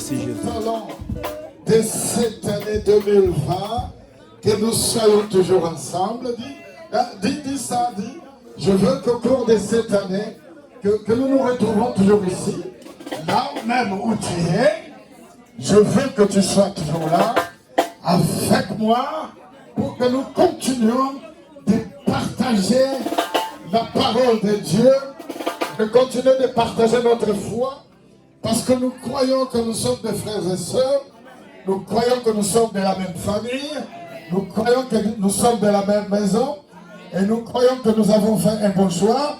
Merci Jésus. De cette année 2020, que nous soyons toujours ensemble. Dis ça. Je veux qu'au cours de cette année, que nous nous retrouvons toujours ici, là même où tu es. Je veux que tu sois toujours là, avec moi, pour que nous continuions de partager la parole de Dieu, de continuer de partager notre foi, parce que nous croyons que nous sommes des frères et sœurs, nous croyons que nous sommes de la même famille, nous croyons que nous sommes de la même maison, et nous croyons que nous avons fait un bon choix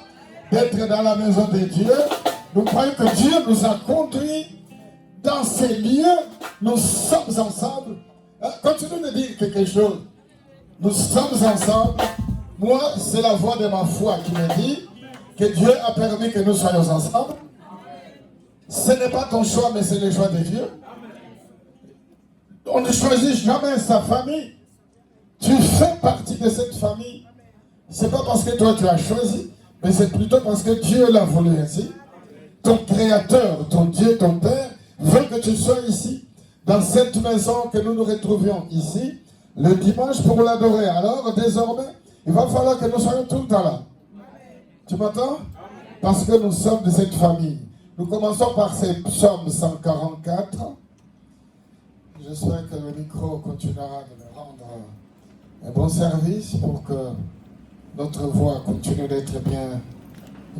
d'être dans la maison de Dieu. Nous croyons que Dieu nous a conduits dans ces lieux. Nous sommes ensemble. Continue de dire quelque chose. Nous sommes ensemble. Moi, c'est la voix de ma foi qui me dit que Dieu a permis que nous soyons ensemble. Ce n'est pas ton choix, mais c'est le choix de Dieu. On ne choisit jamais sa famille. Tu fais partie de cette famille. Ce n'est pas parce que toi tu as choisi, mais c'est plutôt parce que Dieu l'a voulu ainsi. Ton Créateur, ton Dieu, ton Père, veut que tu sois ici, dans cette maison que nous nous retrouvions ici, le dimanche pour l'adorer. Alors, désormais, il va falloir que nous soyons tout le temps là. Tu m'entends? Parce que nous sommes de cette famille. Nous commençons par ces psaumes 144. J'espère que le micro continuera de me rendre un bon service pour que notre voix continue d'être bien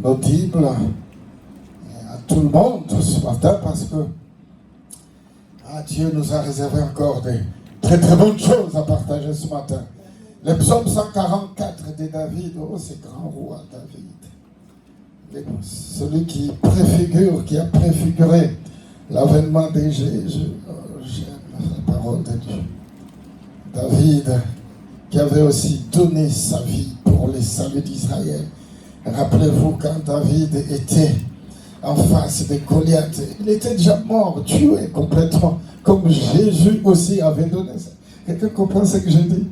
audible à tout le monde ce matin, parce que Dieu nous a réservé encore des très très bonnes choses à partager ce matin. Le psaume 144 de David, oh c'est grand roi David, celui qui préfigure, qui a préfiguré l'avènement de Jésus. Oh, j'aime la parole de Dieu. David, qui avait aussi donné sa vie pour les saluts d'Israël. Rappelez-vous quand David était en face de Goliath, il était déjà mort, tué complètement, comme Jésus aussi avait donné ça. Quelqu'un comprend ce que je dis?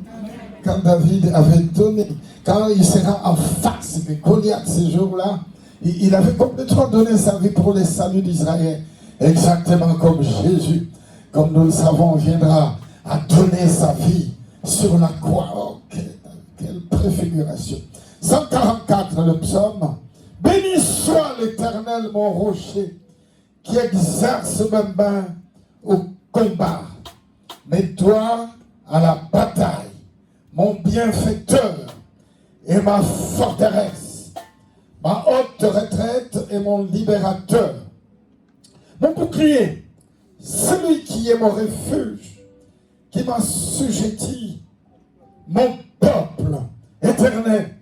Quand David avait donné, quand il sera en face de Goliath ce jour-là, il avait complètement donné sa vie pour les saluts d'Israël. Exactement comme Jésus, comme nous le savons, viendra à donner sa vie sur la croix. Oh, quelle préfiguration. 144, le psaume. Béni soit l'Éternel, mon rocher, qui exerce mes mains au combat. Mets-toi à la bataille, mon bienfaiteur et ma forteresse, ma haute retraite et mon libérateur. Mon bouclier, celui qui est mon refuge, qui m'a sujetti, mon peuple éternel.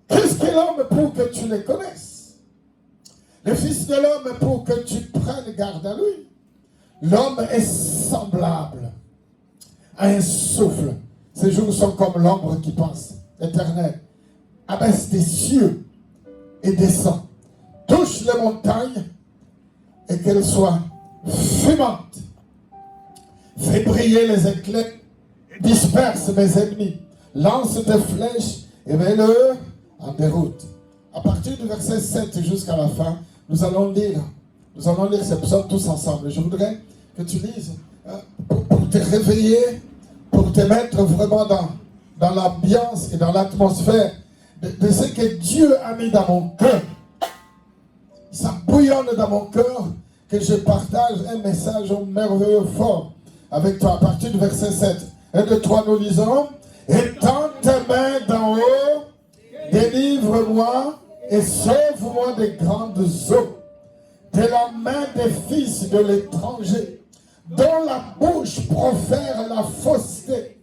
Qu'est-ce que l'homme pour que tu le connaisses? Le Fils de l'homme pour que tu prennes garde à lui. L'homme est semblable à un souffle. Ces jours sont comme l'ombre qui passe. Éternel, abaisse des cieux et descend. Touche les montagnes et qu'elles soient fumantes. Fais briller les éclairs, disperse mes ennemis. Lance tes flèches et mets-le en déroute. À partir du verset 7 jusqu'à la fin, nous allons lire ces psaumes tous ensemble. Je voudrais que tu lises pour te réveiller, pour te mettre vraiment dans l'ambiance et dans l'atmosphère de ce que Dieu a mis dans mon cœur. Ça bouillonne dans mon cœur que je partage un message merveilleux fort avec toi. À partir du verset 7. 1, 2, 3, nous lisons. Étends tes mains d'en haut, délivre-moi et sauve-moi des grandes eaux, de la main des fils de l'étranger, dont la bouche profère la fausseté,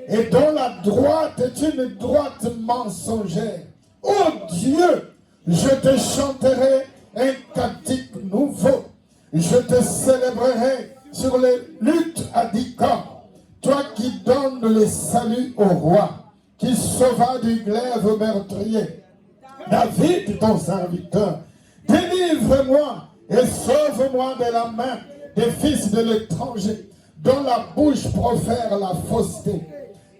et dont la droite est une droite mensongère. Ô Dieu, je te chanterai un cantique nouveau, je te célébrerai sur les luttes à 10 corps. Toi qui donnes le salut au roi, qui sauva du glaive meurtrier. David, ton serviteur, délivre-moi et sauve-moi de la main des fils de l'étranger, dont la bouche profère la fausseté,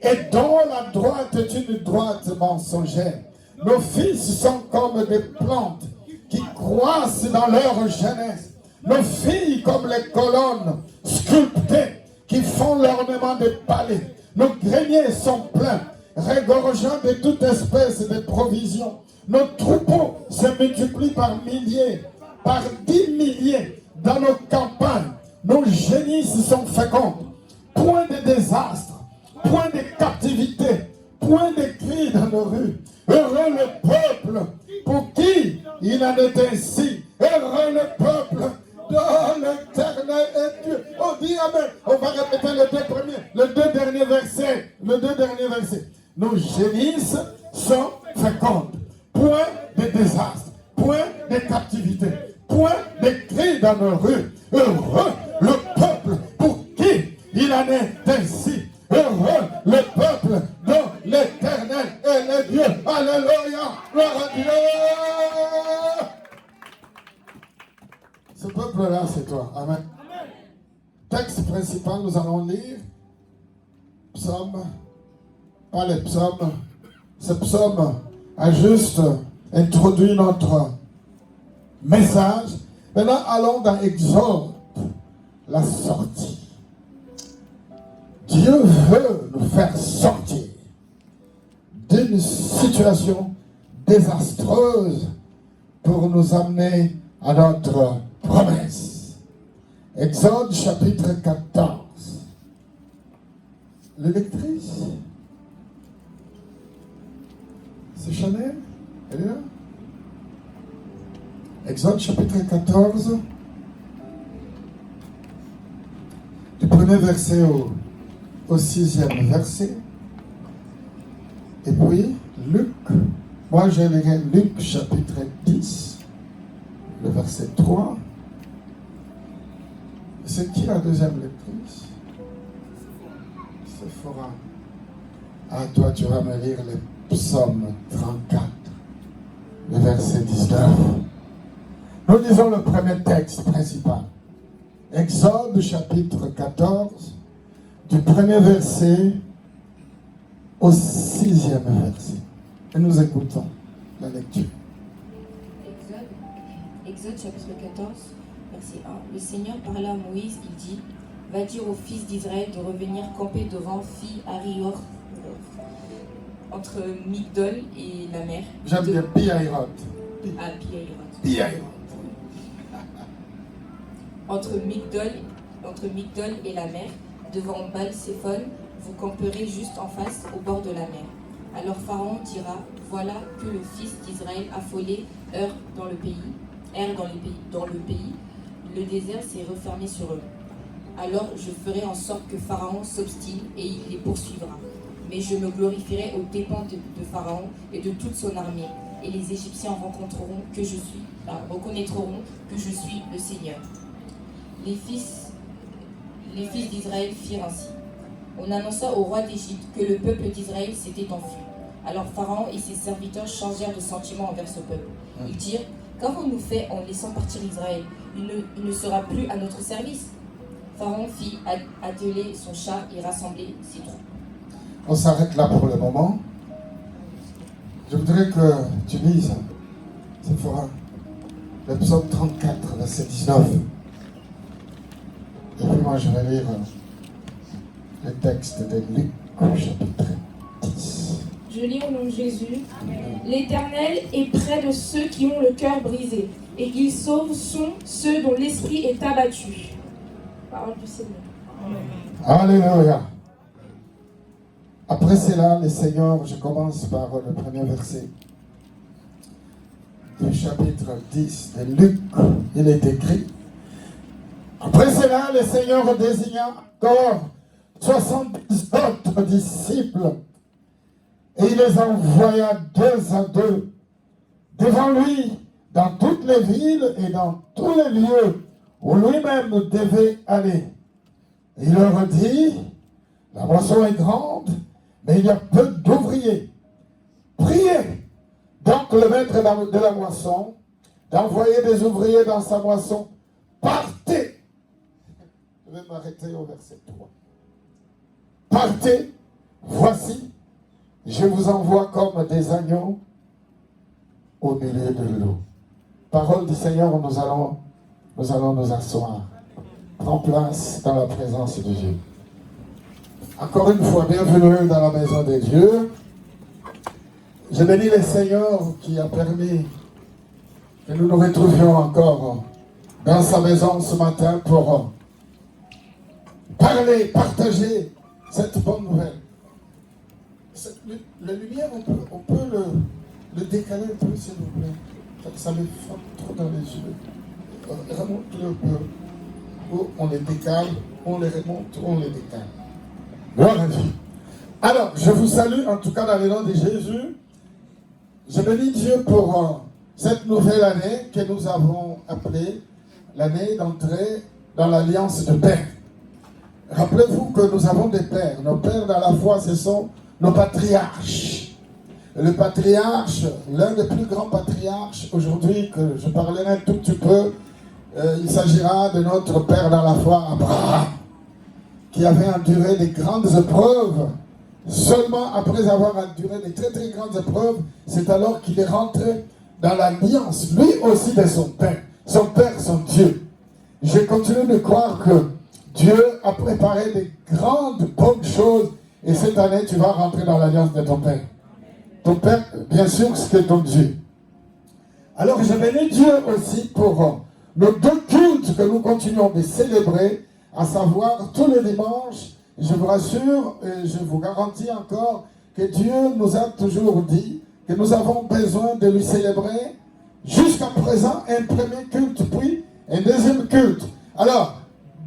et dont la droite est une droite mensongère. Nos fils sont comme des plantes qui croissent dans leur jeunesse, Nos filles comme les colonnes sculptées qui font l'ornement des palais. Nos greniers sont pleins, régorgeant de toute espèce de provisions. Nos troupeaux se multiplient par milliers, par 10 milliers dans nos campagnes. Nos génisses sont fécondes. Point de désastre, point de captivité, point de cris dans nos rues. Heureux le peuple pour qui il en est ainsi. Heureux le peuple dont l'Éternel est Dieu. On dit Amen. On va répéter les deux derniers versets. Nos génisses sont fécondes. Point de désastre, point de captivité, point de cris dans nos rues. Heureux le peuple pour qui il en est ainsi. Heureux le peuple dont l'Éternel est le Dieu. Alléluia. Gloire à Dieu. Ce peuple-là, c'est toi. Amen. Texte principal, nous allons lire. Psaume. Pas les psaumes. Ce psaume a juste introduit notre message. Maintenant, allons dans Exode, la sortie. Dieu veut nous faire sortir d'une situation désastreuse pour nous amener à notre promesse. Exode chapitre 14. L'électrice, c'est Chanel, elle est là. Exode chapitre 14, du premier verset au 6e verset. Et puis, Luc, moi je lirai Luc chapitre 10, le verset 3. C'est qui la deuxième lectrice? Sephora. Ah, toi tu vas me lire le psaume 34, le verset 19. Nous lisons le premier texte principal. Exode chapitre 14, du premier verset au 6e verset. Et nous écoutons la lecture. Exode chapitre 14, verset 1. Le Seigneur parla à Moïse, il dit: Va dire aux fils d'Israël de revenir camper devant Pi-Hahiroth, entre Migdol et la mer. J'aime bien Pi-Hahiroth. Ah, Pi-Hahiroth. Pi-Hahiroth. Entre Migdol et la mer, devant Baal-Séphon, vous camperez juste en face, au bord de la mer. Alors Pharaon dira: Voilà que le fils d'Israël affolé erre dans le pays. Le désert s'est refermé sur eux. Alors je ferai en sorte que Pharaon s'obstine et il les poursuivra. Mais je me glorifierai aux dépens de Pharaon et de toute son armée. Et les Égyptiens reconnaîtront que je suis le Seigneur. Les fils d'Israël firent ainsi. On annonça au roi d'Égypte que le peuple d'Israël s'était enfui. Alors Pharaon et ses serviteurs changèrent de sentiment envers ce peuple. Ils dirent: Qu'avons-nous fait en laissant partir Israël? Il ne sera plus à notre service. Pharaon fit atteler son char et rassembler ses troupes. On s'arrête là pour le moment. Je voudrais que tu lises, Sephora, le psaume 34, verset 19. Et puis moi, je vais lire le texte de Luc, chapitre 10. Je lis au nom de Jésus. L'Éternel est près de ceux qui ont le cœur brisé, et il sauve ceux dont l'esprit est abattu. Parole du Seigneur. Alléluia. Après cela, le Seigneur, je commence par le premier verset du chapitre 10 de Luc. Il est écrit: Après cela, le Seigneur désigna encore 70 autres disciples et il les envoya 2 à 2 devant lui dans toutes les villes et dans tous les lieux où lui-même devait aller. Et il leur dit: La moisson est grande, mais il y a peu d'ouvriers. Priez donc le maître de la moisson d'envoyer des ouvriers dans sa moisson. Partez. Je vais m'arrêter au verset 3. Partez, voici, je vous envoie comme des agneaux au milieu de l'eau. Parole du Seigneur, nous allons Nous allons nous asseoir. Prends place dans la présence de Dieu. Encore une fois, bienvenue dans la maison de Dieu. Je bénis le Seigneur qui a permis que nous nous retrouvions encore dans sa maison ce matin pour parler, partager cette bonne nouvelle. La lumière, on peut le décaler un peu, s'il vous plaît. Ça me frappe trop dans les yeux. Remonte-le un peu. Ou on les décale, on les remonte, on les décale. Gloire à Dieu. Alors, je vous salue en tout cas dans le nom de Jésus. Je bénis Dieu pour cette nouvelle année que nous avons appelée l'année d'entrée dans l'alliance de pères. Rappelez-vous que nous avons des pères. Nos pères dans la foi, ce sont nos patriarches. Le patriarche, l'un des plus grands patriarches aujourd'hui que je parlerai un tout petit peu, il s'agira de notre père dans la foi, Abraham, qui avait enduré des grandes épreuves. Seulement après avoir enduré des très très grandes épreuves, c'est alors qu'il est rentré dans l'alliance, lui aussi de son père, son Dieu. Je continue de croire que Dieu a préparé des grandes bonnes choses et cette année tu vas rentrer dans l'alliance de ton père. Ton père, bien sûr, c'est ton Dieu. Alors je bénis Dieu aussi pour nos deux cultes que nous continuons de célébrer, à savoir tous les dimanches. Je vous rassure et je vous garantis encore que Dieu nous a toujours dit que nous avons besoin de lui célébrer jusqu'à présent un premier culte, puis un deuxième culte. Alors,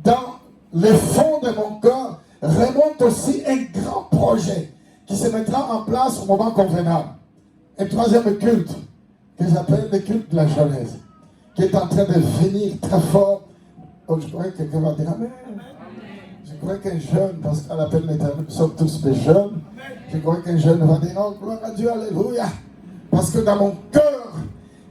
dans le fond de mon cœur, remonte aussi un grand projet qui se mettra en place au moment convenable. Un troisième culte que j'appelle le culte de la jeunesse, qui est en train de venir très fort. Oh, je crois que quelqu'un va dire Amen. Je crois qu'un jeune, parce qu'à l'appel l'Éternel, nous sommes tous des jeunes, je crois qu'un jeune va dire oh, gloire à Dieu, alléluia. Parce que dans mon cœur,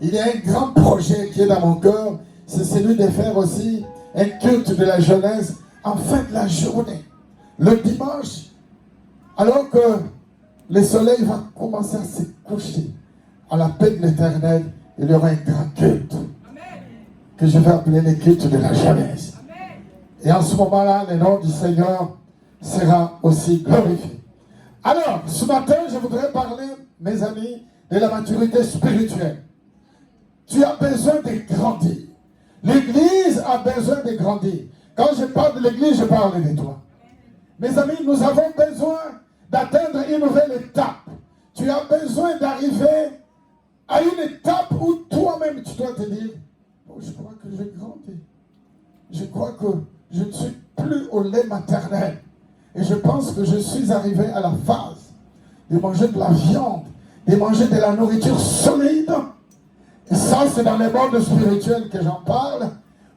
il y a un grand projet qui est dans mon cœur, c'est celui de faire aussi un culte de la jeunesse en fin de la journée. Le dimanche, alors que le soleil va commencer à se coucher, à la paix de l'Éternel, il y aura un grand culte que je vais appeler le culte de la jeunesse. Et en ce moment-là, le nom du Seigneur sera aussi glorifié. Alors, ce matin, je voudrais parler, mes amis, de la maturité spirituelle. Tu as besoin de grandir. L'Église a besoin de grandir. Quand je parle de l'Église, je parle de toi. Mes amis, nous avons besoin d'atteindre une nouvelle étape. Tu as besoin d'arriver à une étape où toi-même tu dois te dire oh, je crois que j'ai grandi. Je crois que je ne suis plus au lait maternel. Et je pense que je suis arrivé à la phase de manger de la viande, de manger de la nourriture solide. Et ça, c'est dans les mondes spirituels que j'en parle,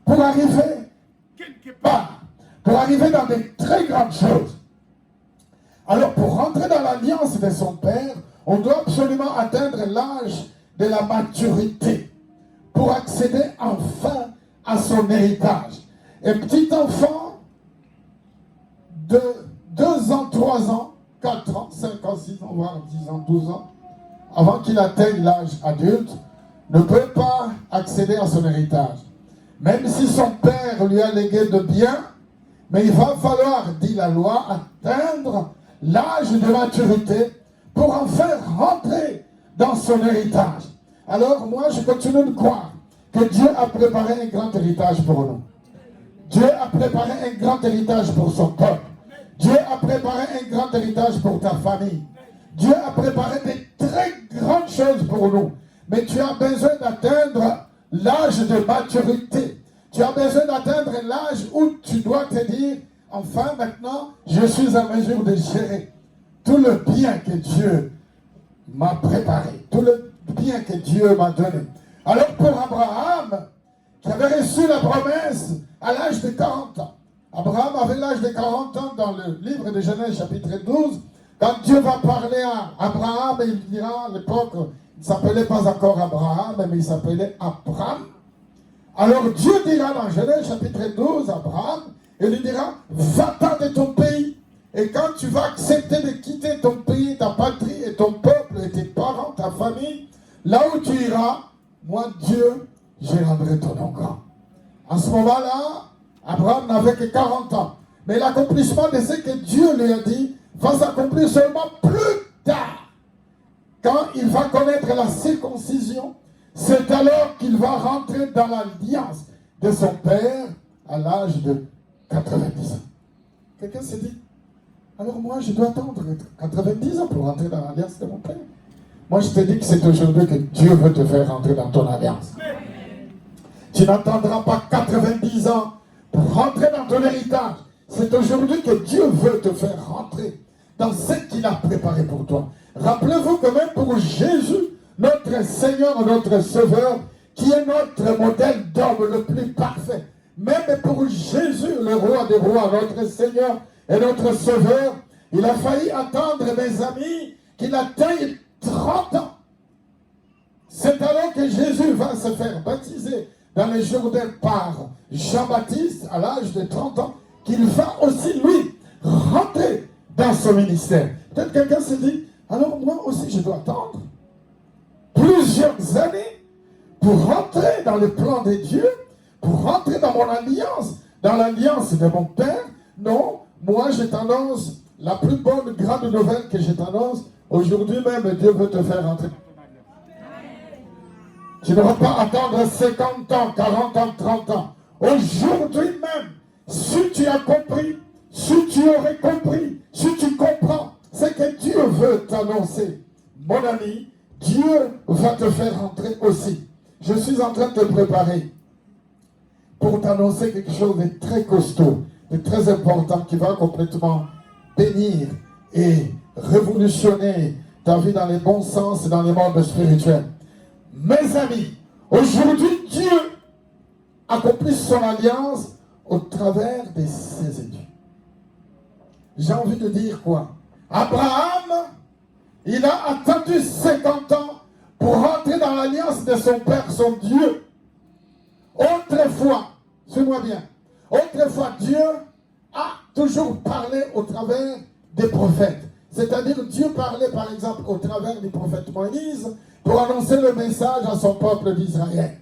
pour arriver quelque part, pour arriver dans des très grandes choses. Alors, pour rentrer dans l'alliance de son Père, on doit absolument atteindre l'âge de la maturité pour accéder enfin à son héritage. Un petit enfant de 2 ans, 3 ans, 4 ans, 5 ans, 6 ans, voire 10 ans, 12 ans, avant qu'il atteigne l'âge adulte, ne peut pas accéder à son héritage. Même si son père lui a légué de biens, mais il va falloir, dit la loi, atteindre l'âge de maturité pour enfin rentrer dans son héritage. Alors moi, je continue de croire que Dieu a préparé un grand héritage pour nous. Dieu a préparé un grand héritage pour son peuple. Dieu a préparé un grand héritage pour ta famille. Dieu a préparé de très grandes choses pour nous. Mais tu as besoin d'atteindre l'âge de maturité. Tu as besoin d'atteindre l'âge où tu dois te dire, enfin maintenant, je suis en mesure de gérer tout le bien que Dieu m'a préparé, tout le bien que Dieu m'a donné. Alors pour Abraham, qui avait reçu la promesse à l'âge de 40 ans, Abraham avait l'âge de 40 ans dans le livre de Genèse chapitre 12, quand Dieu va parler à Abraham, il dira à l'époque, il ne s'appelait pas encore Abraham, mais il s'appelait Abram. Alors Dieu dira dans Genèse chapitre 12, Abraham, il lui dira, va-t'en de ton pays. Et quand tu vas accepter de quitter ton pays, ta patrie et ton peuple et tes parents, ta famille, là où tu iras, moi Dieu, je rendrai ton nom grand. En ce moment-là, Abraham n'avait que 40 ans. Mais l'accomplissement de ce que Dieu lui a dit va s'accomplir seulement plus tard. Quand il va connaître la circoncision, c'est alors qu'il va rentrer dans l'alliance de son père à l'âge de 90 ans. Quelqu'un s'est dit, alors moi je dois attendre 90 ans pour rentrer dans l'alliance de mon père. Moi je te dis que c'est aujourd'hui que Dieu veut te faire rentrer dans ton alliance. Tu n'attendras pas 90 ans pour rentrer dans ton héritage. C'est aujourd'hui que Dieu veut te faire rentrer dans ce qu'il a préparé pour toi. Rappelez-vous que même pour Jésus, notre Seigneur, notre Sauveur, qui est notre modèle d'homme le plus parfait, même pour Jésus, le roi des rois, notre Seigneur et notre Sauveur, il a failli attendre, mes amis, qu'il atteigne 30 ans. C'est alors que Jésus va se faire baptiser dans les Jourdains par Jean-Baptiste à l'âge de 30 ans, qu'il va aussi, lui, rentrer dans son ministère. Peut-être quelqu'un se dit, alors moi aussi je dois attendre plusieurs années pour rentrer dans le plan de Dieu, pour rentrer dans mon alliance, dans l'alliance de mon Père. Non, moi je t'annonce la plus bonne grande nouvelle que je t'annonce. Aujourd'hui même, Dieu veut te faire rentrer. Tu ne vas pas attendre 50 ans, 40 ans, 30 ans. Aujourd'hui même, si tu as compris, si tu aurais compris, si tu comprends ce que Dieu veut t'annoncer, mon ami, Dieu va te faire rentrer aussi. Je suis en train de te préparer pour t'annoncer quelque chose de très costaud, de très important, qui va complètement bénir et révolutionner ta vie dans les bons sens et dans les mondes spirituels. Mes amis, aujourd'hui, Dieu accomplit son alliance au travers de ses ennemis. J'ai envie de dire quoi? Abraham, il a attendu 50 ans pour rentrer dans l'alliance de son Père, son Dieu. Autrefois, suis-moi bien, autrefois Dieu a toujours parlé au travers des prophètes. C'est-à-dire Dieu parlait par exemple au travers du prophète Moïse pour annoncer le message à son peuple d'Israël.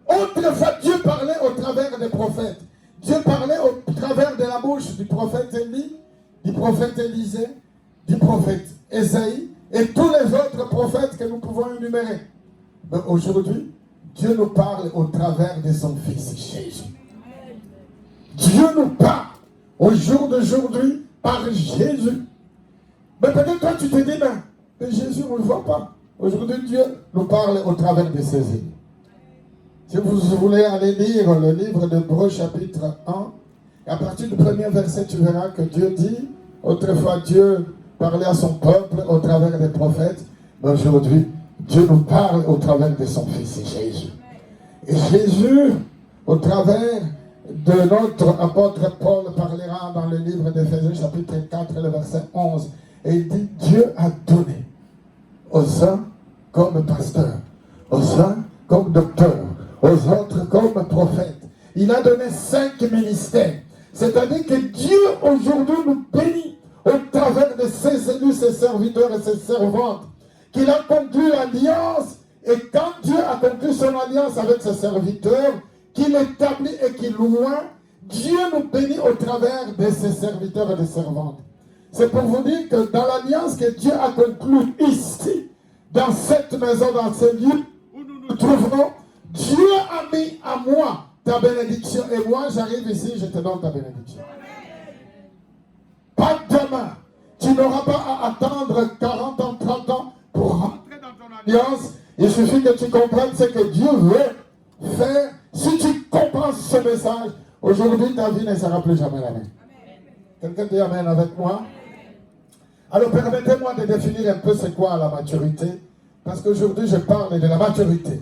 Autrefois Dieu parlait au travers des prophètes. Dieu parlait au travers de la bouche du prophète Élie, du prophète Élisée, du prophète Ésaïe et tous les autres prophètes que nous pouvons énumérer. Mais aujourd'hui, Dieu nous parle au travers de son Fils Jésus. Dieu nous parle au jour d'aujourd'hui par Jésus. Mais peut-être toi tu te dis, mais Jésus on ne le voit pas. Aujourd'hui Dieu nous parle au travers de ses ennemis. Si vous voulez aller lire le livre d'Hébreux chapitre 1, à partir du premier verset, tu verras que Dieu dit, autrefois Dieu parlait à son peuple au travers des prophètes, mais aujourd'hui, Dieu nous parle au travers de son Fils Jésus. Et Jésus, au travers de notre apôtre Paul, parlera dans le livre d'Éphésiens chapitre 4, le verset 11, et il dit, Dieu a donné aux uns comme pasteurs, aux uns comme docteurs, aux autres comme prophètes. Il a donné 5 ministères. C'est-à-dire que Dieu aujourd'hui nous bénit au travers de ses élus, ses serviteurs et ses servantes. Qu'il a conclu l'alliance. Et quand Dieu a conclu son alliance avec ses serviteurs, qu'il établit et qu'il loin, Dieu nous bénit au travers de ses serviteurs et des servantes. C'est pour vous dire que dans l'alliance que Dieu a conclue ici, dans cette maison, dans ce lieu où nous nous trouverons, Dieu a mis à moi ta bénédiction. Et moi, j'arrive ici, je te donne ta bénédiction. Pas demain. Tu n'auras pas à attendre 40 ans, 30 ans pour rentrer dans ton alliance. Il suffit que tu comprennes ce que Dieu veut faire. Si tu comprends ce message, aujourd'hui, ta vie ne sera plus jamais la même. Quelqu'un dit amen avec moi? Alors, permettez-moi de définir un peu c'est quoi la maturité. Parce qu'aujourd'hui, je parle de la maturité.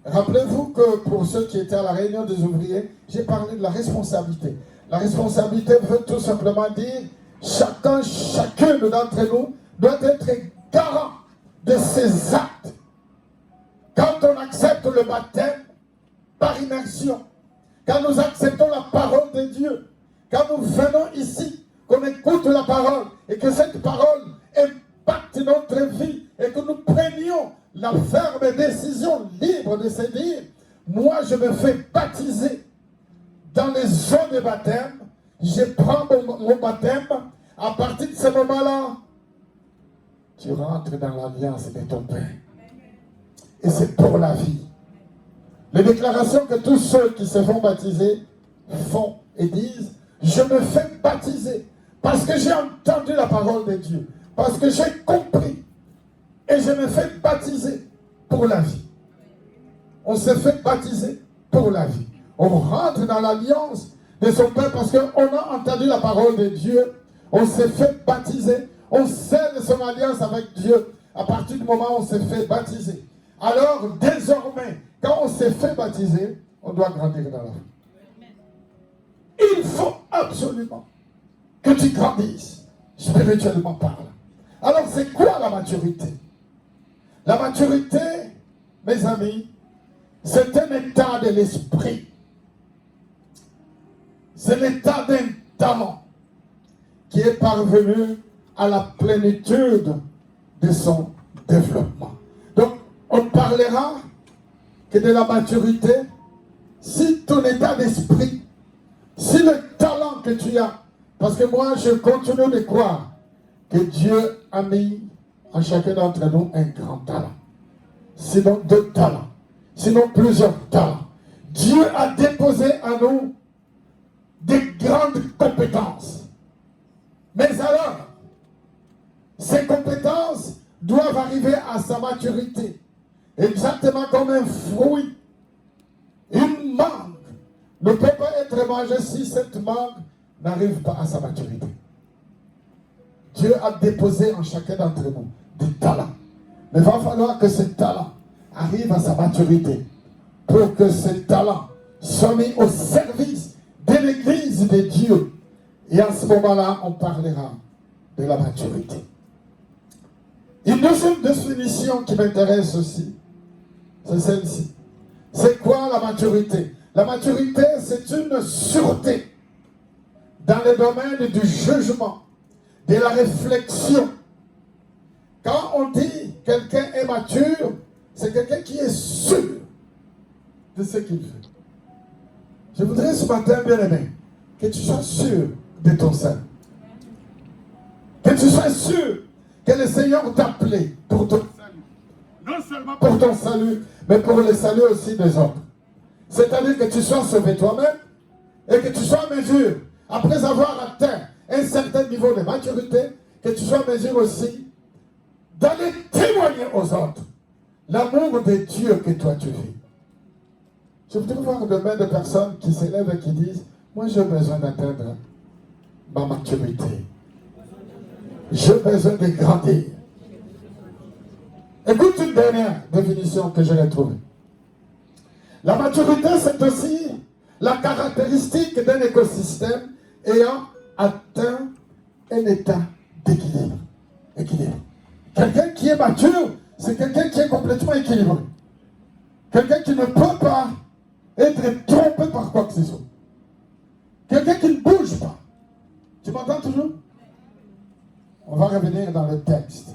Rappelez-vous que pour ceux qui étaient à la réunion des ouvriers, j'ai parlé de la responsabilité. La responsabilité veut tout simplement dire chacune d'entre nous doit être garant de ses actes. Quand on accepte le baptême par immersion, quand nous acceptons la parole de Dieu, quand nous venons ici, qu'on écoute la parole et que cette parole impacte notre vie et que nous prenions la ferme décision libre de se dire, moi je me fais baptiser dans les eaux de baptême, je prends mon baptême, à partir de ce moment-là, tu rentres dans l'alliance de ton Père. Et c'est pour la vie. Les déclarations que tous ceux qui se font baptiser font et disent, je me fais baptiser parce que j'ai entendu la parole de Dieu, parce que j'ai compris, et je me fais baptiser pour la vie. On se fait baptiser pour la vie. On rentre dans l'alliance de son Père parce qu'on a entendu la parole de Dieu. On s'est fait baptiser. On scelle son alliance avec Dieu à partir du moment où on s'est fait baptiser. Alors, désormais, quand on s'est fait baptiser, on doit grandir dans la vie. Il faut absolument que tu grandisses, spirituellement parlant. Alors, c'est quoi la maturité? La maturité, mes amis, c'est un état de l'esprit. C'est l'état d'un talent qui est parvenu à la plénitude de son développement. Donc, on parlera que de la maturité si ton état d'esprit, si le talent que tu as, parce que moi, je continue de croire que Dieu a mis en chacun d'entre nous un grand talent. Sinon 2 talents, sinon plusieurs talents. Dieu a déposé en nous des grandes compétences. Mais alors, ces compétences doivent arriver à sa maturité. Exactement comme un fruit. Une mangue ne peut pas être mangée si cette mangue n'arrive pas à sa maturité. Dieu a déposé en chacun d'entre nous des talents. Mais il va falloir que ce talent arrive à sa maturité pour que ce talent soit mis au service de l'Église de Dieu. Et à ce moment-là, on parlera de la maturité. Une deuxième définition qui m'intéresse aussi, c'est celle-ci. C'est quoi la maturité? La maturité, c'est une sûreté dans le domaine du jugement, de la réflexion. Quand on dit quelqu'un est mature, c'est quelqu'un qui est sûr de ce qu'il fait. Je voudrais ce matin, bien aimé, que tu sois sûr de ton salut. Que tu sois sûr que le Seigneur t'a appelé pour ton salut. Non seulement pour ton salut, mais pour le salut aussi des autres. C'est-à-dire que tu sois sauvé toi-même et que tu sois en mesure, après avoir atteint un certain niveau de maturité, que tu sois en mesure aussi d'aller témoigner aux autres l'amour de Dieu que toi tu vis. Je voudrais voir demain des personnes qui s'élèvent et qui disent, moi j'ai besoin d'atteindre ma maturité. J'ai besoin de grandir. Écoute une dernière définition que j'ai retrouvée. La maturité, c'est aussi la caractéristique d'un écosystème ayant atteint un état d'équilibre. Quelqu'un qui est mature, c'est quelqu'un qui est complètement équilibré. Quelqu'un qui ne peut pas être trompé par quoi que ce soit. Quelqu'un qui ne bouge pas. Tu m'entends toujours? On va revenir dans le texte.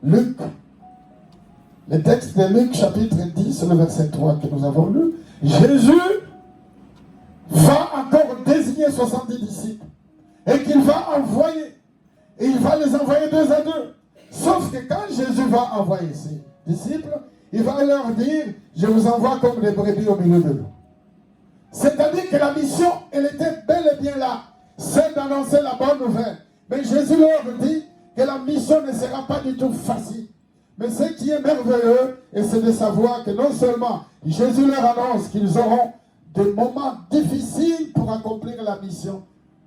Luc. Le texte de Luc, chapitre 10, le verset 3 que nous avons lu. Jésus va encore désigner 70 disciples. Et qu'il va envoyer. Et il va les envoyer 2 à 2. Sauf que quand Jésus va envoyer ses disciples, il va leur dire, je vous envoie comme des brebis au milieu de l'eau. C'est-à-dire que la mission, elle était bel et bien là. C'est d'annoncer la bonne nouvelle. Mais Jésus leur dit que la mission ne sera pas du tout facile. Mais ce qui est merveilleux, c'est de savoir que non seulement Jésus leur annonce qu'ils auront des moments difficiles pour accomplir la mission,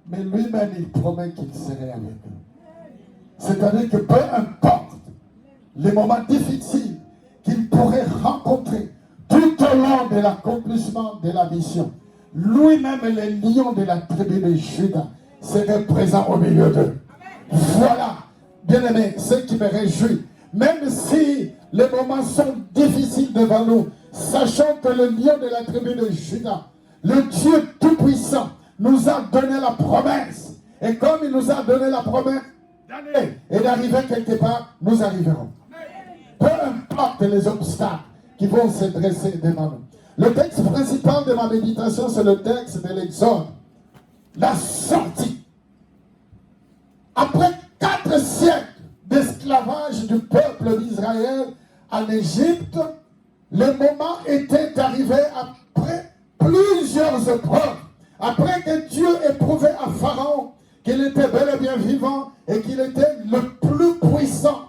mais lui-même, il promet qu'il serait avec eux. C'est-à-dire que peu importe les moments difficiles qu'ils pourraient rencontrer tout au long de l'accomplissement de la mission, lui-même, le lion de la tribu de Juda, serait présent au milieu d'eux. Voilà, bien aimé, ce qui me réjouit. Même si les moments sont difficiles devant nous, sachant que le lion de la tribu de Juda, le Dieu Tout-Puissant, nous a donné la promesse. Et comme il nous a donné la promesse d'aller et d'arriver quelque part, nous arriverons. Peu importe les obstacles qui vont se dresser devant nous. Le texte principal de ma méditation, c'est le texte de l'Exode. La sortie. Après 4 siècles d'esclavage du peuple d'Israël en Égypte, le moment était arrivé après plusieurs épreuves. Après que Dieu ait prouvé à Pharaon qu'il était bel et bien vivant et qu'il était le plus puissant.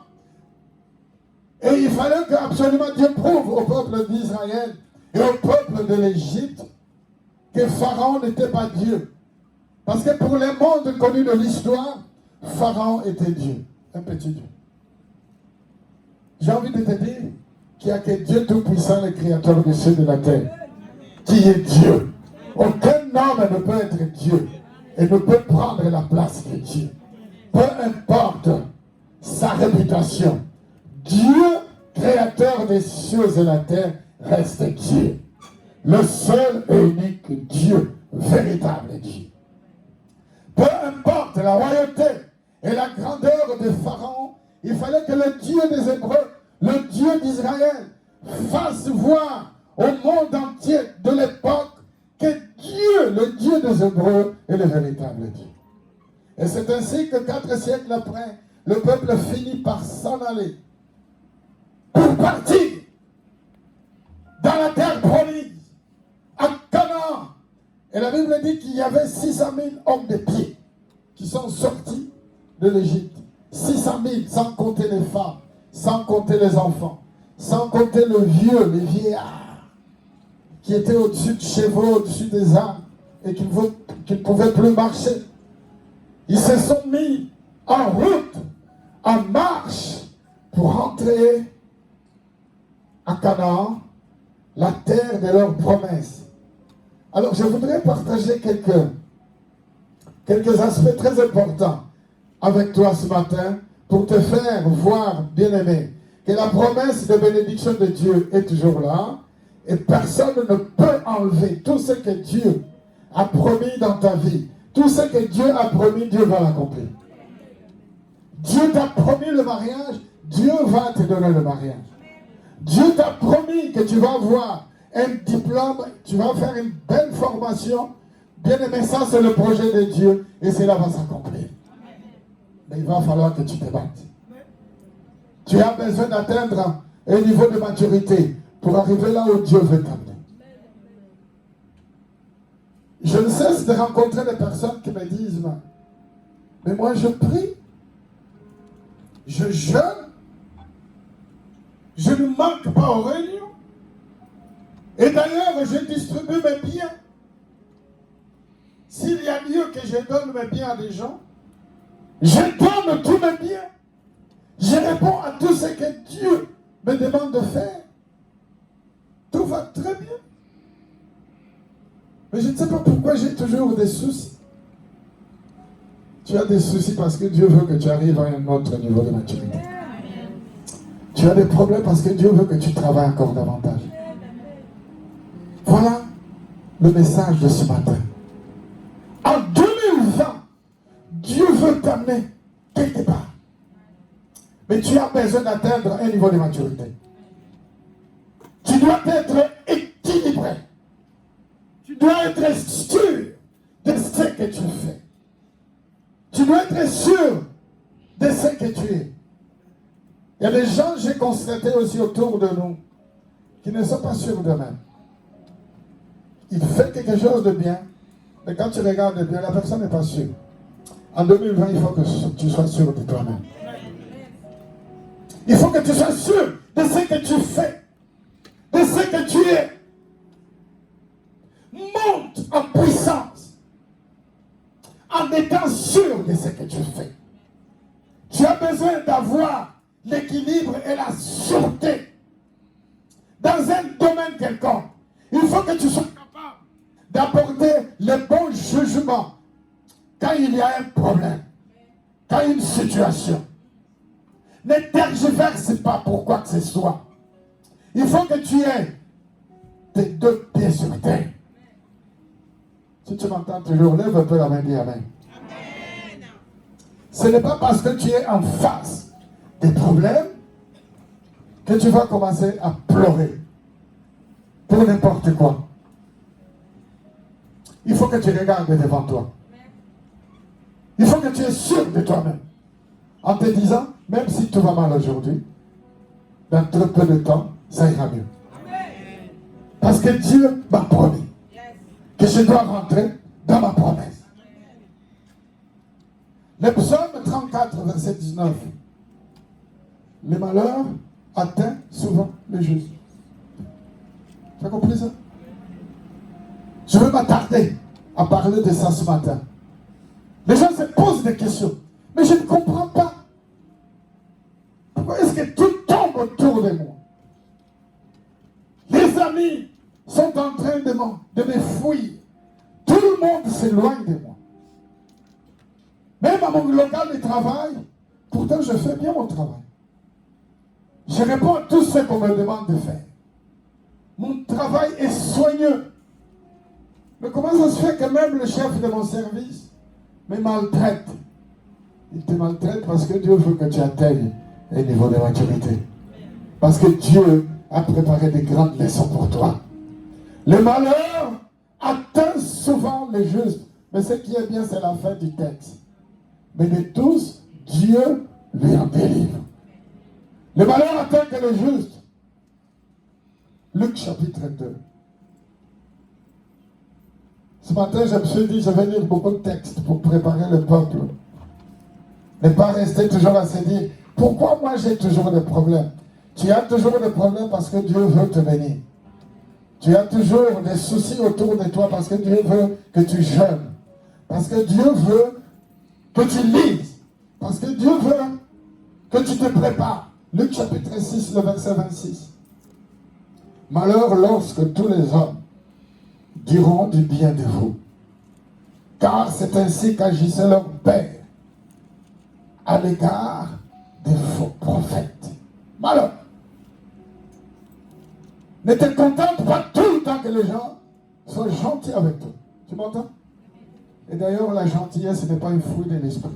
Et il fallait que absolument Dieu prouve au peuple d'Israël et au peuple de l'Égypte que Pharaon n'était pas Dieu. Parce que pour les mondes connus de l'histoire, Pharaon était Dieu, un petit Dieu. J'ai envie de te dire qu'il n'y a que Dieu Tout-Puissant, le Créateur du ciel et de la terre, qui est Dieu. Aucun homme ne peut être Dieu et ne peut prendre la place de Dieu. Peu importe sa réputation, Dieu, Créateur des cieux et de la terre, reste Dieu. Le seul et unique Dieu, véritable Dieu. Peu importe la royauté et la grandeur de Pharaon, il fallait que le Dieu des Hébreux, le Dieu d'Israël, fasse voir au monde entier de l'époque que Dieu, le Dieu des Hébreux, est le véritable Dieu. Et c'est ainsi que 4 siècles après, le peuple finit par s'en aller pour partir dans la terre promise, à Canaan. Et la Bible dit qu'il y avait 600 000 hommes de pied qui sont sortis de l'Égypte. 600 000, sans compter les femmes, sans compter les enfants, sans compter le vieux, les vieillards, qui étaient au-dessus de chevaux, au-dessus des ânes, et qui ne pouvaient plus marcher. Ils se sont mis en route, en marche, pour entrer à Canaan, la terre de leurs promesses. Alors, je voudrais partager quelques aspects très importants avec toi ce matin pour te faire voir, bien-aimé, que la promesse de bénédiction de Dieu est toujours là et personne ne peut enlever tout ce que Dieu a promis dans ta vie. Tout ce que Dieu a promis, Dieu va l'accomplir. Dieu t'a promis le mariage, Dieu va te donner le mariage. Dieu t'a promis que tu vas avoir un diplôme, tu vas faire une belle formation. Bien aimé, ça c'est le projet de Dieu et cela va s'accomplir. Mais il va falloir que tu te battes. Tu as besoin d'atteindre un niveau de maturité pour arriver là où Dieu veut t'amener. Je ne cesse de rencontrer des personnes qui me disent, mais moi je prie, je jeûne, je ne manque pas aux réunions. Et d'ailleurs, je distribue mes biens. S'il y a lieu que je donne mes biens à des gens, je donne tous mes biens. Je réponds à tout ce que Dieu me demande de faire. Tout va très bien. Mais je ne sais pas pourquoi j'ai toujours des soucis. Tu as des soucis parce que Dieu veut que tu arrives à un autre niveau de maturité. Tu as des problèmes parce que Dieu veut que tu travailles encore davantage. Voilà le message de ce matin. En 2020, Dieu veut t'amener quelque part. Mais tu as besoin d'atteindre un niveau de maturité. Tu dois être équilibré. Tu dois être sûr de ce que tu fais. Tu dois être sûr de ce que tu es. Il y a des gens, j'ai constaté aussi autour de nous, qui ne sont pas sûrs d'eux-mêmes. Il fait quelque chose de bien, mais quand tu regardes bien, la personne n'est pas sûre. En 2020, il faut que tu sois sûr de toi-même. Il faut que tu sois sûr de ce que tu fais, de ce que tu es. Monte en puissance en étant sûr de ce que tu fais. Tu as besoin d'avoir l'équilibre et la sûreté dans un domaine quelconque. Il faut que tu sois capable d'apporter le bon jugement quand il y a un problème, quand il y a une situation. Ne tergiverse pas pour quoi que ce soit. Il faut que tu aies tes 2 pieds sur terre. Si tu m'entends toujours, lève un peu la main et dis Amen. Amen. Ce n'est pas parce que tu es en face des problèmes que tu vas commencer à pleurer. pour n'importe quoi. Il faut que tu regardes devant toi. Il faut que tu es sûr de toi-même. En te disant, même si tout va mal aujourd'hui, dans très peu de temps, ça ira mieux. Parce que Dieu m'a promis que je dois rentrer dans ma promesse. Le psaume 34, verset 19. Le malheur atteint souvent les justes. Tu as compris ça? Je veux m'attarder à parler de ça ce matin. Les gens se posent des questions. Mais je ne comprends pas. Pourquoi est-ce que tout tombe autour de moi? Les amis sont en train de me fuir. Tout le monde s'éloigne de moi. Même à mon local de travail, pourtant je fais bien mon travail. Je réponds à tout ce qu'on me demande de faire. Mon travail est soigneux. Mais comment ça se fait que même le chef de mon service me maltraite? Il te maltraite parce que Dieu veut que tu atteignes un niveau de maturité. Parce que Dieu a préparé de grandes leçons pour toi. Le malheur atteint souvent les justes. Mais ce qui est bien, c'est la fin du texte. Mais de tous, Dieu lui en délivre. Le malheur atteint que les justes. Luc chapitre 2. Ce matin, je me suis dit, je vais lire beaucoup de textes pour préparer le peuple. Ne pas rester toujours à se dire, pourquoi moi j'ai toujours des problèmes? Tu as toujours des problèmes parce que Dieu veut te bénir. Tu as toujours des soucis autour de toi parce que Dieu veut que tu jeûnes. Parce que Dieu veut que tu lises. Parce que Dieu veut que tu te prépares. Luc chapitre 6, le verset 26. Malheur lorsque tous les hommes diront du bien de vous. Car c'est ainsi qu'agissait leur père à l'égard des faux prophètes. Malheur. Ne te contente pas tout le temps que les gens soient gentils avec toi. Tu m'entends? Et d'ailleurs, la gentillesse n'est pas un fruit de l'esprit.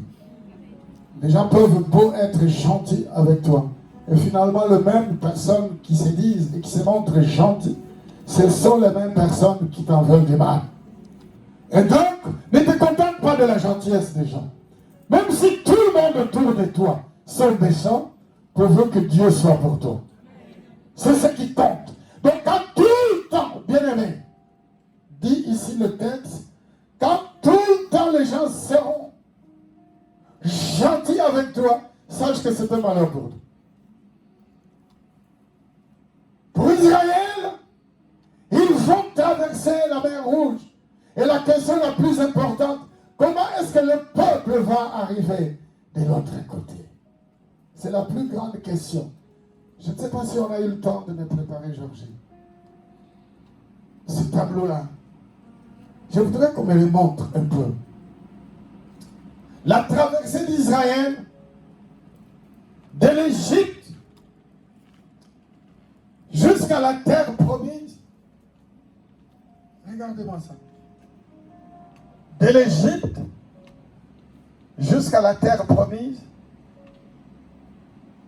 Les gens peuvent beau être gentils avec toi. Et finalement, les mêmes personnes qui se disent et qui se montrent gentilles, ce sont les mêmes personnes qui t'en veulent du mal. Et donc, ne te contente pas de la gentillesse des gens. Même si tout le monde autour de toi sont méchants, pourvu que Dieu soit pour toi. C'est ce qui compte. Donc, quand tout le temps, bien-aimé, dit ici le texte, quand tout le temps les gens seront gentils avec toi, sache que c'est un malheur pour toi. Pour Israël, ils vont traverser la mer Rouge. Et la question la plus importante, comment est-ce que le peuple va arriver de l'autre côté? C'est la plus grande question. Je ne sais pas si on a eu le temps de me préparer, Georgie. Ce tableau-là, je voudrais qu'on me le montre un peu. La traversée d'Israël de l'Égypte jusqu'à la terre promise. Regardez-moi ça. De l'Égypte jusqu'à la terre promise.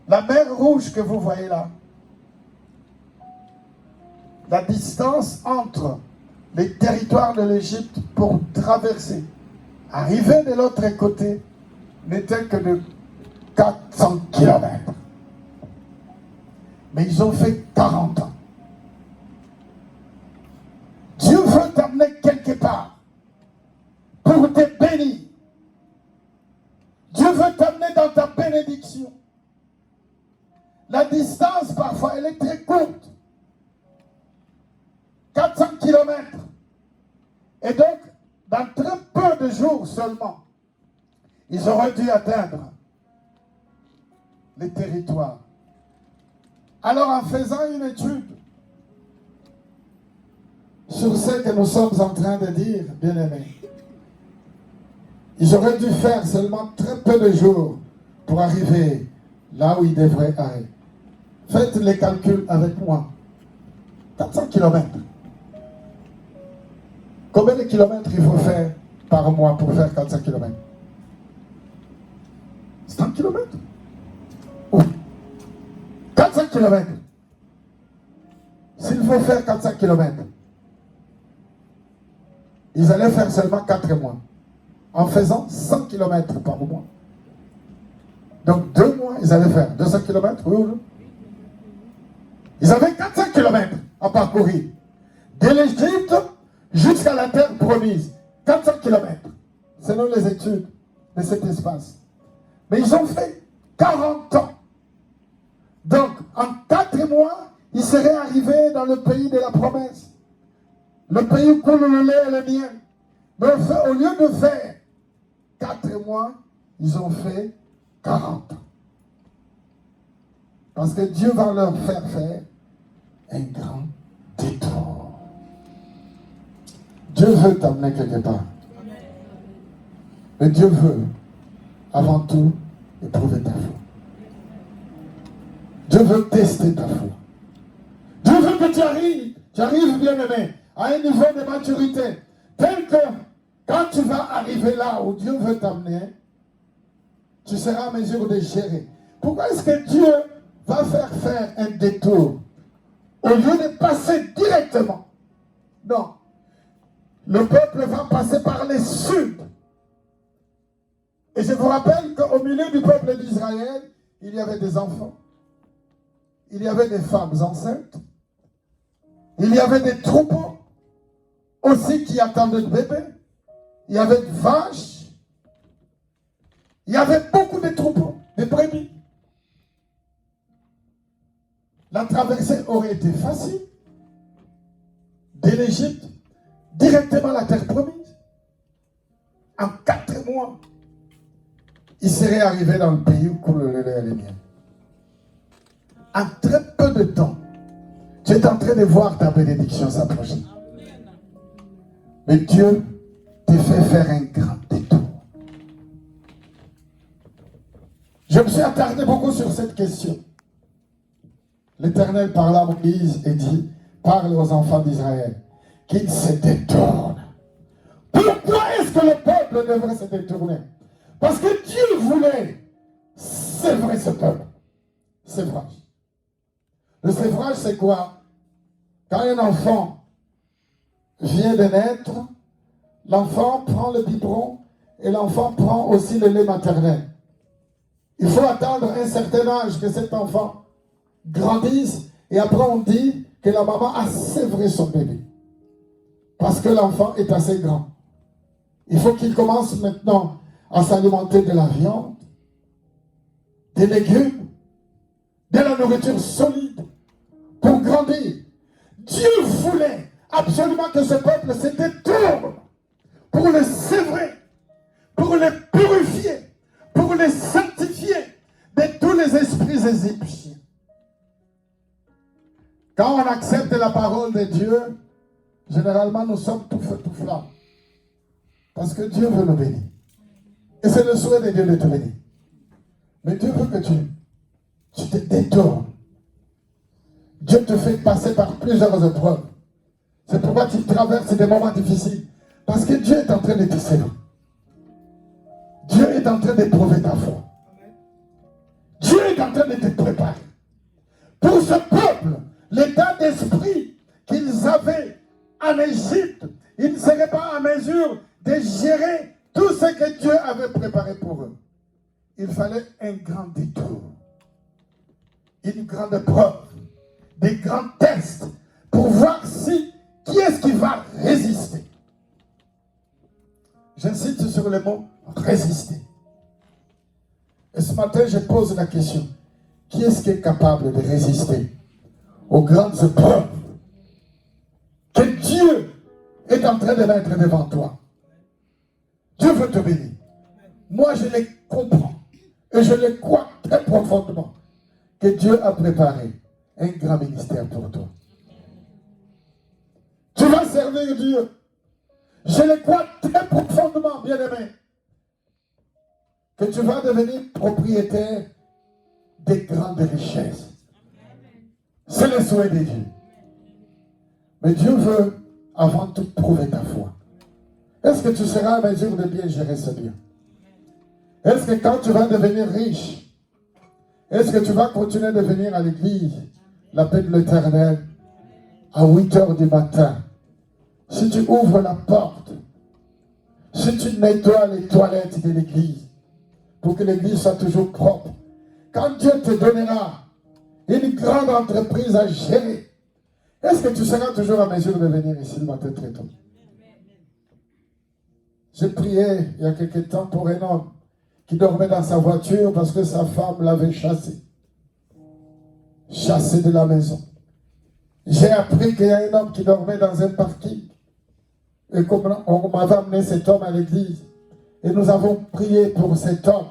La mer Rouge que vous voyez là. La distance entre les territoires de l'Égypte pour traverser, arriver de l'autre côté, n'était que de 400 kilomètres. Mais ils ont fait 40 ans. Dieu veut t'amener quelque part pour te bénir. Dieu veut t'amener dans ta bénédiction. La distance, parfois, elle est très courte. 400 kilomètres. Et donc, dans très peu de jours seulement, ils auraient dû atteindre les territoires. Alors, en faisant une étude sur ce que nous sommes en train de dire, bien-aimés, ils auraient dû faire seulement très peu de jours pour arriver là où ils devraient aller. Faites les calculs avec moi. 400 kilomètres. Combien de kilomètres il faut faire par mois pour faire 400 kilomètres? 100 kilomètres? Oui. 400 kilomètres. s'il faut faire 400 km, ils allaient faire seulement 4 mois, en faisant 100 km par mois. Donc 2 mois, ils allaient faire 200 km, oui ou non? Ils avaient 400 km à parcourir. De l'Égypte jusqu'à la terre promise. 400 km, selon les études de cet espace. Mais ils ont fait 40 ans. Donc, en 4 mois, ils seraient arrivés dans le pays de la promesse. Le pays où coule le lait et le miel. Mais au lieu de faire 4 mois, ils ont fait 40 ans. Parce que Dieu va leur faire un grand détour. Dieu veut t'amener quelque part. Mais Dieu veut, avant tout, éprouver ta foi. Dieu veut tester ta foi. Dieu veut que tu arrives bien aimé, à un niveau de maturité, tel que quand tu vas arriver là où Dieu veut t'amener, tu seras en mesure de gérer. Pourquoi est-ce que Dieu va faire un détour au lieu de passer directement? Non. Le peuple va passer par les sud. Et je vous rappelle qu'au milieu du peuple d'Israël, il y avait des enfants. Il y avait des femmes enceintes. Il y avait des troupeaux aussi qui attendaient de bébés. Il y avait des vaches. Il y avait beaucoup de troupeaux, de brebis. La traversée aurait été facile. De l'Égypte, directement à la terre promise. En 4 mois, ils seraient arrivés dans le pays où coule le lait et le miel. En très peu de temps, tu es en train de voir ta bénédiction s'approcher. Mais Dieu te fait faire un grand détour. Je me suis attardé beaucoup sur cette question. L'Éternel parla à Moïse et dit, parle aux enfants d'Israël, qu'ils se détournent. Pourquoi est-ce que le peuple devrait se détourner? Parce que Dieu voulait sévrer ce peuple. Sévrage. Le sévrage, c'est quoi? Quand un enfant vient de naître, l'enfant prend le biberon et l'enfant prend aussi le lait maternel. Il faut attendre un certain âge que cet enfant grandisse et après on dit que la maman a sévré son bébé. Parce que l'enfant est assez grand. Il faut qu'il commence maintenant à s'alimenter de la viande, des légumes, de la nourriture solide pour grandir. Dieu voulait absolument que ce peuple se détourne pour le sévrer, pour le purifier, pour le sanctifier de tous les esprits égyptiens. Quand on accepte la parole de Dieu, généralement nous sommes tout feu, tout flamme. Parce que Dieu veut le bénir. Et c'est le souhait de Dieu de te bénir. Mais Dieu veut que tu te détournes. Dieu te fait passer par plusieurs épreuves. C'est pourquoi tu traverses des moments difficiles. Parce que Dieu est en train de te séduire. Dieu est en train d'éprouver ta foi. Dieu est en train de te préparer. Pour ce peuple, l'état d'esprit qu'ils avaient en Égypte, ils ne seraient pas en mesure de gérer tout ce que Dieu avait préparé pour eux. Il fallait un grand détour, une grande preuve, des grands tests pour voir qui est-ce qui va résister. J'insiste sur le mot résister. Et ce matin, je pose la question, qui est-ce qui est capable de résister aux grandes épreuves que Dieu est en train de mettre devant toi? Dieu veut te bénir. Moi, je les comprends et je les crois très profondément que Dieu a préparé un grand ministère pour toi. Tu vas servir Dieu. Je le crois très profondément, bien-aimé, que tu vas devenir propriétaire des grandes richesses. C'est le souhait de Dieu. Mais Dieu veut avant tout prouver ta foi. Est-ce que tu seras en mesure de bien gérer ce bien? Est-ce que quand tu vas devenir riche, est-ce que tu vas continuer de venir à l'église, la paix de l'Éternel, à 8 heures du matin, si tu ouvres la porte, si tu nettoies les toilettes de l'église, pour que l'église soit toujours propre, quand Dieu te donnera une grande entreprise à gérer, est-ce que tu seras toujours en mesure de venir ici le matin très tôt? J'ai prié il y a quelque temps pour un homme qui dormait dans sa voiture parce que sa femme l'avait chassé. Chassé de la maison. J'ai appris qu'il y a un homme qui dormait dans un parking. Et comme on m'avait amené cet homme à l'église, et nous avons prié pour cet homme.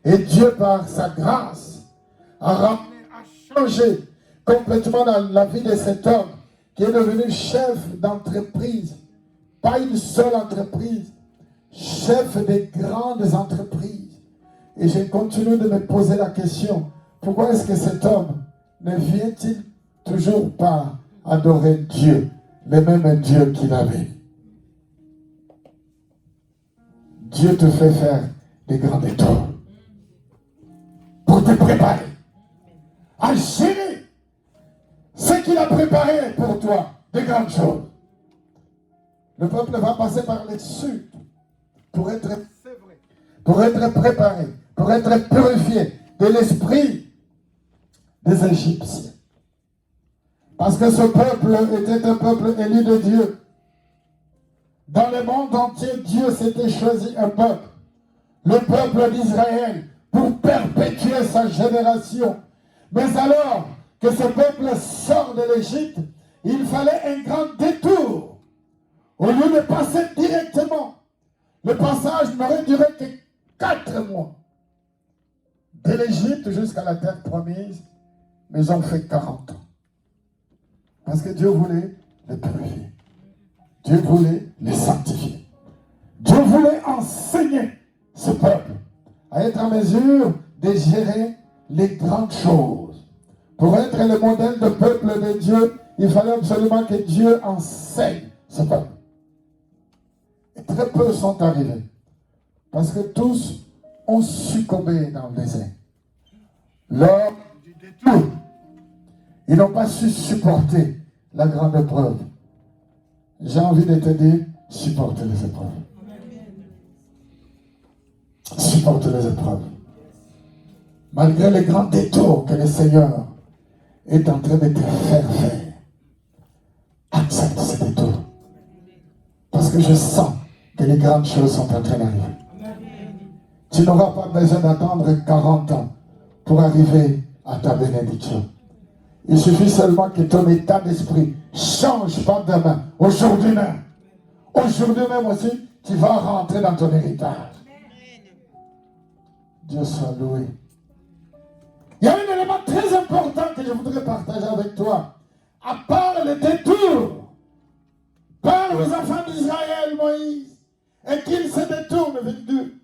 Et Dieu, par sa grâce, a changé complètement dans la vie de cet homme qui est devenu chef d'entreprise. Pas une seule entreprise, chef des grandes entreprises. Et je continue de me poser la question, pourquoi est-ce que cet homme ne vient-il toujours pas adorer Dieu, le même Dieu qu'il avait? Dieu te fait faire des grands détours pour te préparer à gérer ce qu'il a préparé pour toi, des grandes choses. Le peuple va passer par les sud pour être préparé, pour être purifié de l'esprit des Égyptiens. Parce que ce peuple était un peuple élu de Dieu. Dans le monde entier, Dieu s'était choisi un peuple, le peuple d'Israël, pour perpétuer sa génération. Mais alors que ce peuple sort de l'Égypte, il fallait un grand détour. Au lieu de passer directement, le passage n'aurait duré que 4 mois. De l'Égypte jusqu'à la terre promise, mais ils ont fait 40 ans. Parce que Dieu voulait les purifier. Dieu voulait les sanctifier. Dieu voulait enseigner ce peuple à être en mesure de gérer les grandes choses. Pour être le modèle de peuple de Dieu, il fallait absolument que Dieu enseigne ce peuple. Et très peu sont arrivés. Parce que tous ont succombé dans le désert. Lors du détour, ils n'ont pas su supporter la grande épreuve. J'ai envie de te dire, supporte les épreuves. Supporte les épreuves. Malgré les grands détours que le Seigneur est en train de te faire faire, accepte ces détours. Parce que je sens que les grandes choses sont en train d'arriver. Tu n'auras pas besoin d'attendre 40 ans pour arriver à ta bénédiction. Il suffit seulement que ton état d'esprit change pas demain, aujourd'hui même. Aujourd'hui même aussi, tu vas rentrer dans ton héritage. Dieu soit loué. Il y a un élément très important que je voudrais partager avec toi. À part le détour par les enfants d'Israël, Moïse, et qu'ils se détournent vers Dieu,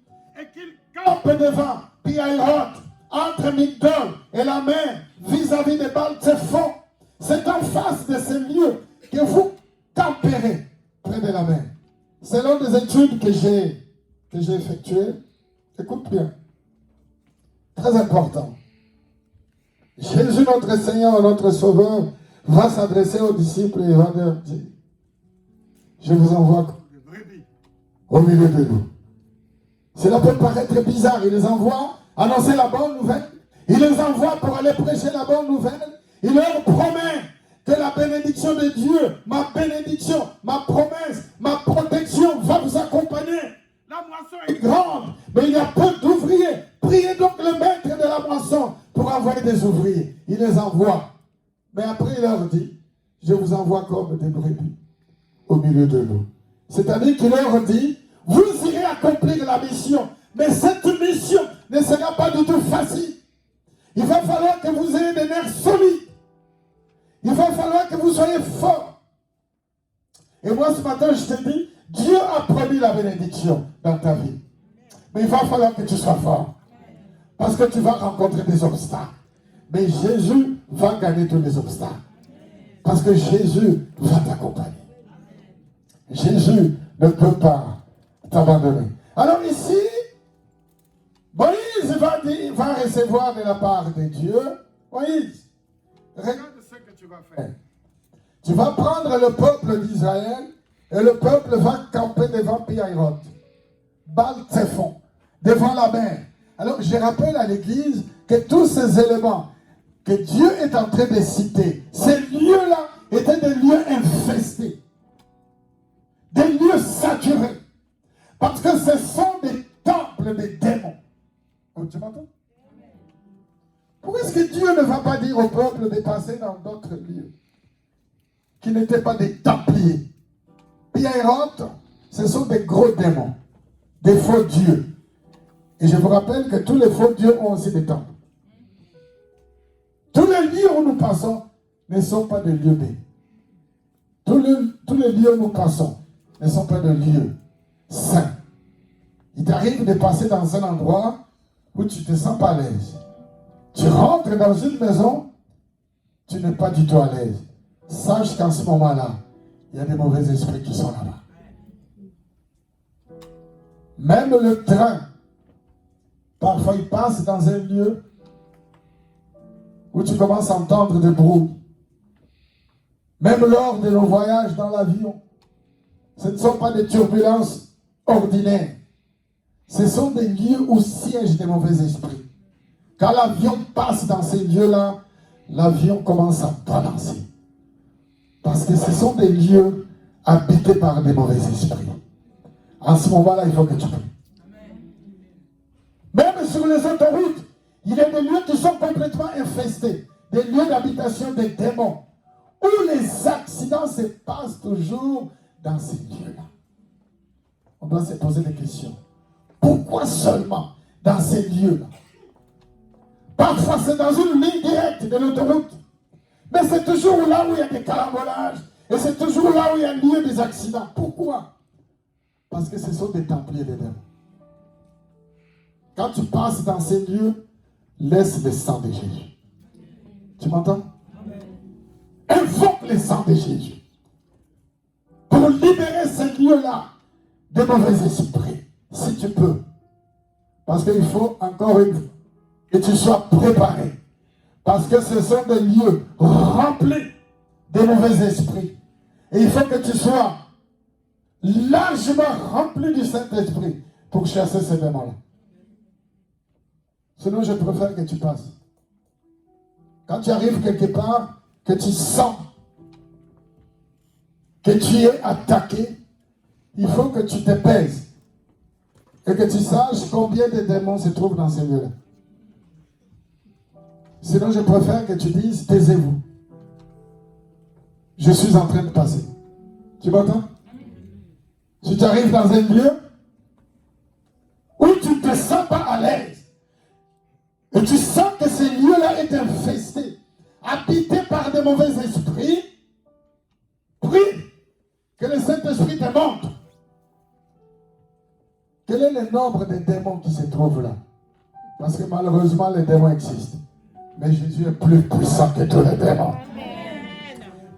et qu'ils campent devant Pi-Hahiroth, entre Migdol et la mer, vis-à-vis de Baal-Tzephon. C'est en face de ce lieu que vous camperez près de la mer. Selon des études que j'ai effectuées, écoute bien, très important. Jésus, notre Seigneur, notre Sauveur, va s'adresser aux disciples et va leur dire, je vous envoie comme des brebis au milieu de nous. Cela peut paraître bizarre, il les envoie annoncer la bonne nouvelle, il les envoie pour aller prêcher la bonne nouvelle, il leur promet que la bénédiction de Dieu, ma bénédiction, ma promesse, ma protection va vous accompagner. La moisson est grande, mais il y a peu d'ouvriers. Priez donc le maître de la moisson pour envoyer des ouvriers. Il les envoie. Mais après, il leur dit, je vous envoie comme des brebis au milieu de l'eau. C'est-à-dire qu'il leur dit, vous irez accomplir la mission. Mais cette mission ne sera pas du tout facile. Il va falloir que vous ayez des nerfs solides. Il va falloir que vous soyez forts. Et moi, ce matin, je te dis, Dieu a promis la bénédiction dans ta vie. Mais il va falloir que tu sois fort. Parce que tu vas rencontrer des obstacles. Mais Jésus va gagner tous les obstacles. Parce que Jésus va t'accompagner. Jésus ne peut pas t'abandonner. Alors ici, Moïse va recevoir de la part de Dieu. Moïse, regarde ce que tu vas faire. Tu vas prendre le peuple d'Israël et le peuple va camper devant Pi-Hahiroth, Baal-Tzephon, devant la mer. Alors je rappelle à l'église que tous ces éléments que Dieu est en train de citer, ces lieux-là étaient des lieux infestés, des lieux saturés, parce que ce sont des temples des démons. Oh, tu m'entends? Pourquoi est-ce que Dieu ne va pas dire au peuple de passer dans d'autres lieux qui n'étaient pas des templiers? Pi-Hahiroth, ce sont des gros démons, des faux dieux. Et je vous rappelle que tous les faux dieux ont aussi des temples. Tous les lieux où nous passons ne sont pas des lieux bénis. Tous les lieux où nous passons ne sont pas des lieux saints. Il t'arrive de passer dans un endroit où tu ne te sens pas à l'aise. Tu rentres dans une maison, tu n'es pas du tout à l'aise. Sache qu'en ce moment-là, il y a des mauvais esprits qui sont là-bas. Même le train, parfois il passe dans un lieu où tu commences à entendre des bruits. Même lors de nos voyages dans l'avion, ce ne sont pas des turbulences ordinaires. Ce sont des lieux où siègent des mauvais esprits. Quand l'avion passe dans ces lieux-là, l'avion commence à balancer. Parce que ce sont des lieux habités par des mauvais esprits. En ce moment-là, il faut que tu pries. Même sur les autoroutes, il y a des lieux qui sont complètement infestés. Des lieux d'habitation des démons. Où les accidents se passent toujours dans ces lieux-là. On doit se poser des questions. Pourquoi seulement dans ces lieux-là? Parfois, c'est dans une ligne directe de l'autoroute. Mais c'est toujours là où il y a des carambolages. Et c'est toujours là où il y a lieu des accidents. Pourquoi? Parce que ce sont des templiers des démons. Quand tu passes dans ces lieux, laisse le sang de Jésus. Tu m'entends? Invoque le sang de Jésus. Pour libérer ces lieux-là de mauvais esprits. Si tu peux. Parce qu'il faut encore une fois que tu sois préparé. Parce que ce sont des lieux remplis de mauvais esprits. Et il faut que tu sois largement rempli du Saint-Esprit pour chasser ces démons-là. Sinon, je préfère que tu passes. Quand tu arrives quelque part, que tu sens que tu es attaqué, il faut que tu te pèses et que tu saches combien de démons se trouvent dans ces lieux-là. Sinon, je préfère que tu dises, taisez-vous. Je suis en train de passer. Tu m'entends? Si tu arrives dans un lieu où tu ne te sens pas à l'aise, et tu sens que ce lieu-là est infesté, habité par de mauvais esprits, prie que le Saint-Esprit te montre quel est le nombre de démons qui se trouvent là. Parce que malheureusement, les démons existent. Mais Jésus est plus puissant que tous les démons.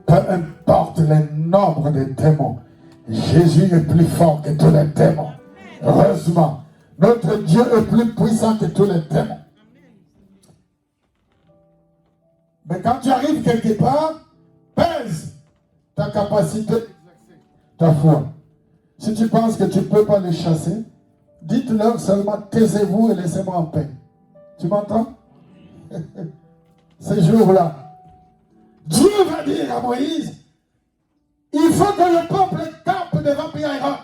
Peu importe le nombre de démons, Jésus est plus fort que tous les démons. Heureusement, notre Dieu est plus puissant que tous les démons. Mais quand tu arrives quelque part, pèse ta capacité, ta foi. Si tu penses que tu ne peux pas les chasser, dites-leur seulement taisez-vous et laissez-moi en paix. Tu m'entends? Ces jours-là, Dieu va dire à Moïse, il faut que le peuple campe devant Pi-Hahiroth,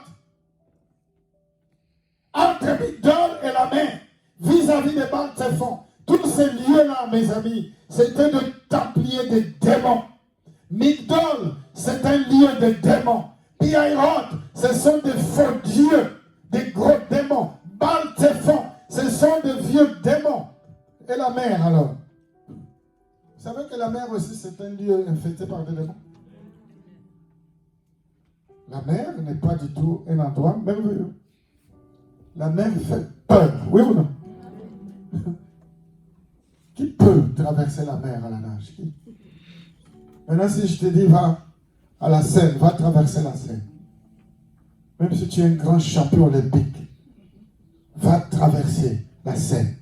entre Migdol et la mer, vis-à-vis de Baal-Tzephon. Tous ces lieux-là, mes amis, c'était des templiers des démons. Migdol, c'est un lieu de démons. Pi-Hahiroth, ce sont des faux dieux, des gros démons. Baal-Tzephon, ce sont des vieux démons. Et la mer alors? Vous savez que la mer aussi c'est un lieu infecté par des démons? La mer n'est pas du tout un endroit merveilleux. La mer fait peur, oui ou non? Qui peut traverser la mer à la nage? Qui? Maintenant si je te dis va à la Seine, va traverser la Seine. Même si tu es un grand champion olympique, va traverser la Seine.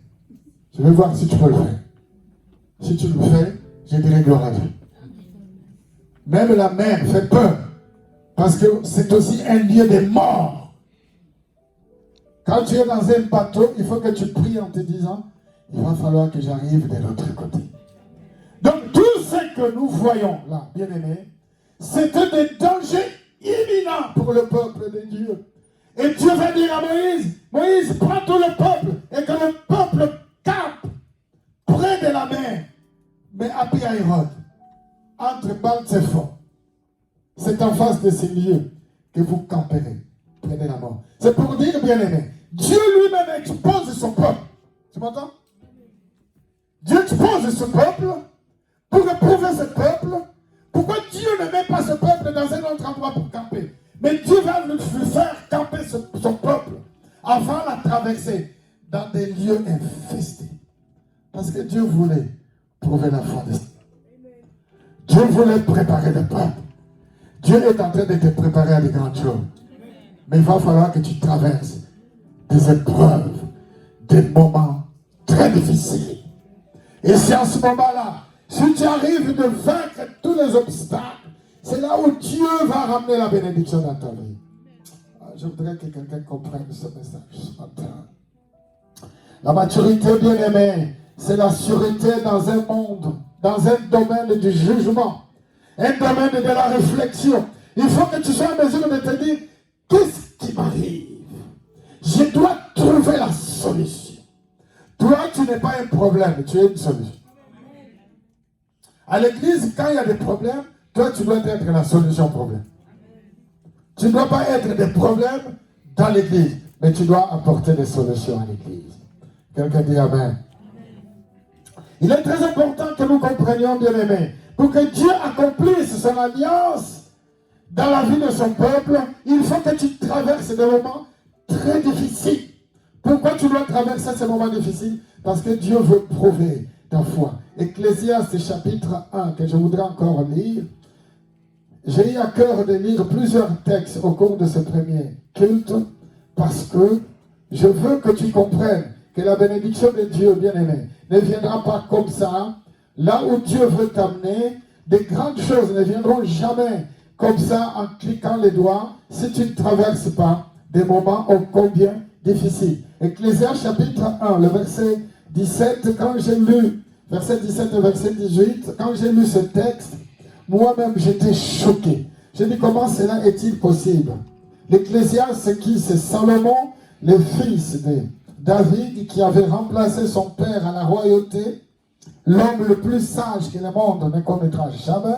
Je vais voir si tu peux le faire. Si tu le fais, je dirai gloire à Dieu. Même la mer fait peur. Parce que c'est aussi un lieu de mort. Quand tu es dans un bateau, il faut que tu pries en te disant, il va falloir que j'arrive de l'autre côté. Donc tout ce que nous voyons là, bien aimés, c'était des dangers imminents pour le peuple de Dieu. Et Dieu va dire à Moïse, Moïse, prends tout le peuple et que le peuple campe près de la mer. Mais à Pi-Hahiroth, entre Baal-Tzephon, c'est en face de ces lieux que vous camperez près de la mort. C'est pour dire, bien aimé, Dieu lui-même expose son peuple. Tu m'entends? Dieu expose ce peuple pour éprouver ce peuple. Pourquoi Dieu ne met pas ce peuple dans un autre endroit pour camper? Mais Dieu va lui faire camper son peuple avant la traversée dans des lieux infestés. Parce que Dieu voulait prouver la foi de Dieu voulait préparer le peuple. Dieu est en train de te préparer à des grandes choses. Mais il va falloir que tu traverses des épreuves, des moments très difficiles. Et c'est en ce moment-là, si tu arrives de vaincre tous les obstacles, c'est là où Dieu va ramener la bénédiction dans ta vie. Je voudrais que quelqu'un comprenne ce message ce matin. La maturité, bien aimée, c'est la sûreté dans un monde, dans un domaine du jugement, un domaine de la réflexion. Il faut que tu sois en mesure de te dire, qu'est-ce qui m'arrive? Je dois trouver la solution. Toi, tu n'es pas un problème, tu es une solution. À l'église, quand il y a des problèmes, toi, tu dois être la solution au problème. Tu ne dois pas être des problèmes dans l'église, mais tu dois apporter des solutions à l'église. Quelqu'un dit Amen. Il est très important que nous comprenions, bien-aimés, pour que Dieu accomplisse son alliance dans la vie de son peuple, il faut que tu traverses des moments très difficiles. Pourquoi tu dois traverser ces moments difficiles? Parce que Dieu veut prouver ta foi. Ecclésiaste chapitre 1, que je voudrais encore lire. J'ai eu à cœur de lire plusieurs textes au cours de ce premier culte, parce que je veux que tu comprennes que la bénédiction de Dieu, bien-aimé, ne viendra pas comme ça. Là où Dieu veut t'amener, des grandes choses ne viendront jamais comme ça en cliquant les doigts si tu ne traverses pas des moments ô combien difficiles. Ecclésiaste chapitre 1, le verset 17, quand j'ai lu, verset 17 et verset 18, quand j'ai lu ce texte, moi-même j'étais choqué. J'ai dit, comment cela est-il possible? L'Ecclésiaste, c'est qui? C'est Salomon, le fils de David, qui avait remplacé son père à la royauté, l'homme le plus sage que le monde ne connaîtra jamais.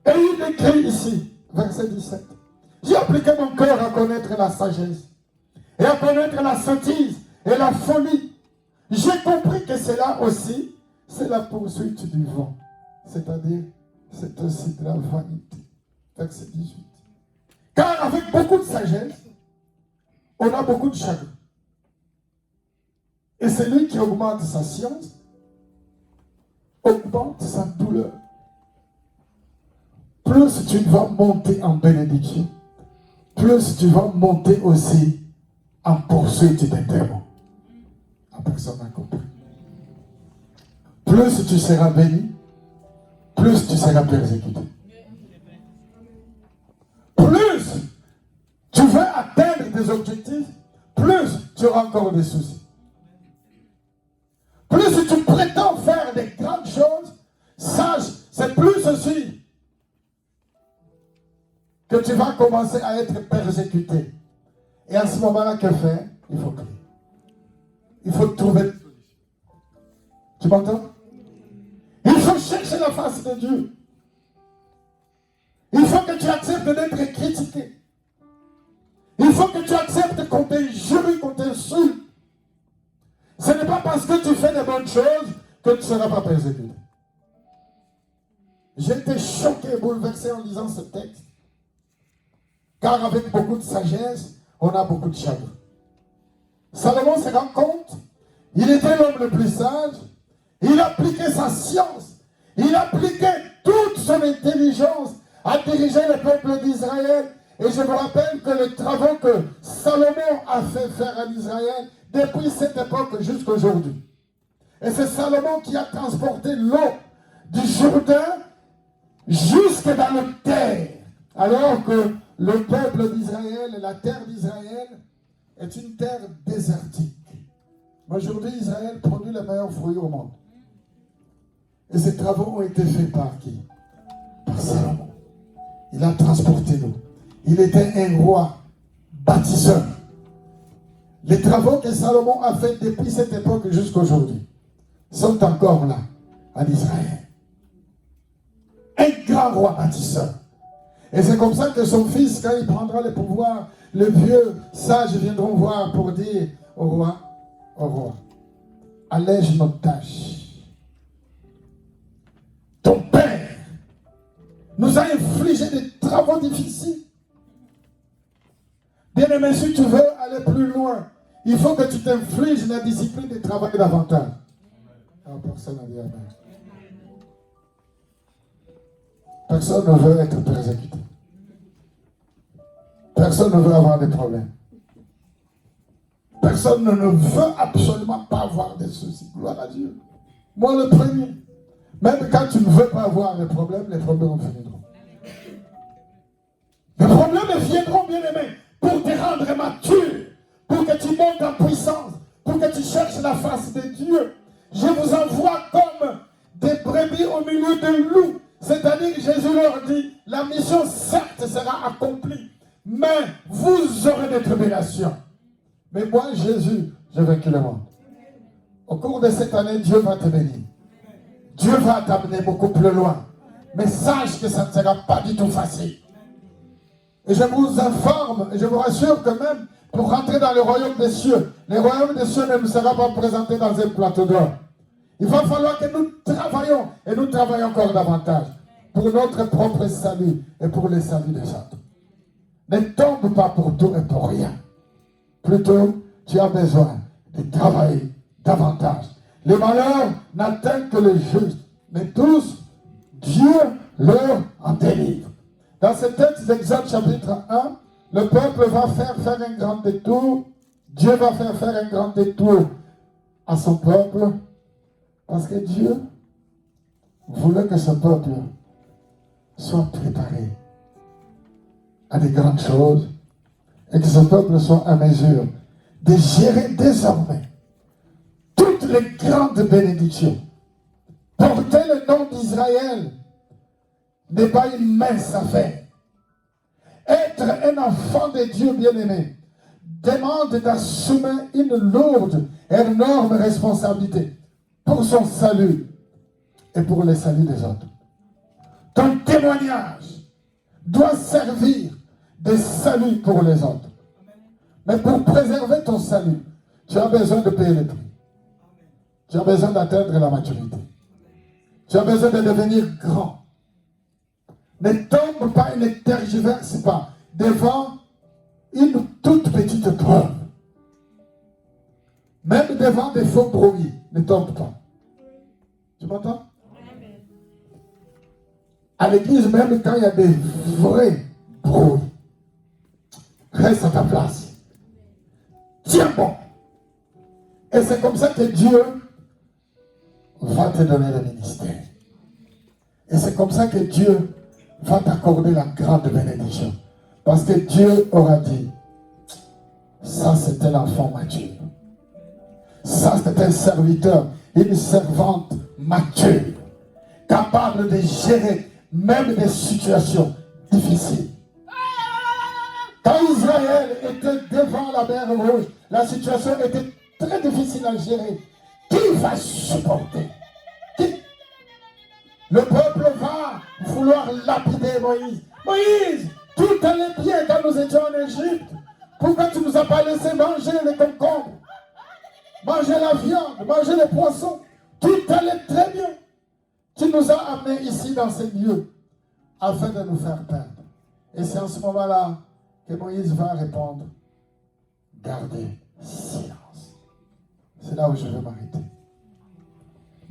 Et il écrit ici, verset 17, j'ai appliqué mon cœur à connaître la sagesse, et à connaître la sottise et la folie. J'ai compris que cela aussi, c'est la poursuite du vent. C'est-à-dire, c'est aussi de la vanité. Verset 18. Car avec beaucoup de sagesse, on a beaucoup de chagrin. Et celui qui augmente sa science, augmente sa douleur. Plus tu vas monter en bénédiction, plus tu vas monter aussi en poursuite des démons. La personne a compris. Plus tu seras béni, plus tu seras persécuté. Plus tu vas atteindre des objectifs, plus tu auras encore des soucis. Plus tu prétends faire des grandes choses, sache, c'est plus aussi que tu vas commencer à être persécuté. Et à ce moment-là, que faire? Il faut prier. Il faut trouver. Tu m'entends? Il faut chercher la face de Dieu. Il faut que tu acceptes d'être critiqué. Il faut que tu acceptes qu'on t'injurie, qu'on t'insulte. Ce n'est pas parce que tu fais de bonnes choses que tu ne seras pas persécuté. J'ai été choqué et bouleversé en lisant ce texte. Car avec beaucoup de sagesse, on a beaucoup de chagrin. Salomon se rend compte, il était l'homme le plus sage, il appliquait sa science, il appliquait toute son intelligence à diriger le peuple d'Israël. Et je me rappelle que les travaux que Salomon a fait faire à Israël, depuis cette époque jusqu'à aujourd'hui. Et c'est Salomon qui a transporté l'eau du Jourdain jusque dans le terre, alors que le peuple d'Israël, la terre d'Israël, est une terre désertique. Aujourd'hui, Israël produit les meilleurs fruits au monde. Et ces travaux ont été faits par qui? Par Salomon. Il a transporté l'eau. Il était un roi bâtisseur. Les travaux que Salomon a faits depuis cette époque jusqu'à aujourd'hui sont encore là, en Israël. Un grand roi bâtisseur. Et c'est comme ça que son fils, quand il prendra le pouvoir, les vieux sages viendront voir pour dire au roi, allège notre tâche. Ton père nous a infligé des travaux difficiles. Bien-aimé, si tu veux aller plus loin, il faut que tu t'infliges la discipline de travailler davantage. Alors, personne n'a dit amen. Personne ne veut être persécuté. Personne ne veut avoir des problèmes. Personne ne veut absolument pas avoir des soucis. Gloire à Dieu. Moi le premier. Même quand tu ne veux pas avoir les problèmes viendront. Les problèmes viendront, bien-aimé, pour te rendre mature, pour que tu montes en puissance, pour que tu cherches la face de Dieu. Je vous envoie comme des brebis au milieu de loups. C'est-à-dire que Jésus leur dit, la mission certes sera accomplie, mais vous aurez des tribulations. Mais moi, Jésus, j'ai vaincu le monde. Au cours de cette année, Dieu va te bénir. Dieu va t'amener beaucoup plus loin. Mais sache que ça ne sera pas du tout facile. Et je vous informe, et je vous rassure que même pour rentrer dans le royaume des cieux, le royaume des cieux ne sera pas présenté dans un plateau d'or. Il va falloir que nous travaillions, et nous travaillons encore davantage, pour notre propre salut et pour le salut des autres. Ne tombe pas pour tout et pour rien. Plutôt, tu as besoin de travailler davantage. Le malheur n'atteint que les justes, mais tous, Dieu leur en délivre. Dans ce texte d'Exode chapitre 1, le peuple va faire un grand détour. Dieu va faire un grand détour à son peuple. Parce que Dieu voulait que ce peuple soit préparé à des grandes choses et que ce peuple soit à mesure de gérer désormais toutes les grandes bénédictions. Porter le nom d'Israël n'est pas une mince affaire. Être un enfant de Dieu bien-aimé demande d'assumer une lourde et énorme responsabilité pour son salut et pour le salut des autres. Ton témoignage doit servir de salut pour les autres. Mais pour préserver ton salut, tu as besoin de payer le prix. Tu as besoin d'atteindre la maturité. Tu as besoin de devenir grand. Ne tombe pas et ne tergiverse pas devant une toute petite preuve. Même devant des faux brouillis, ne tombe pas. Tu m'entends? À l'église, même quand il y a des vrais brouilles, reste à ta place. Tiens bon. Et c'est comme ça que Dieu va te donner le ministère. Et c'est comme ça que Dieu va t'accorder la grande bénédiction. Parce que Dieu aura dit, ça c'est un enfant mature. Ça c'est un serviteur, une servante mature, capable de gérer même des situations difficiles. Quand Israël était devant la mer Rouge, la situation était très difficile à gérer. Qui va supporter? Qui? Le peuple va vouloir lapider Moïse. Moïse, tout allait bien quand nous étions en Égypte. Pourquoi tu ne nous as pas laissé manger les concombres, manger la viande, manger les poissons? Tout allait très bien. Tu nous as amenés ici dans ces lieux afin de nous faire perdre. Et c'est en ce moment-là que Moïse va répondre, gardez silence. C'est là où je veux m'arrêter.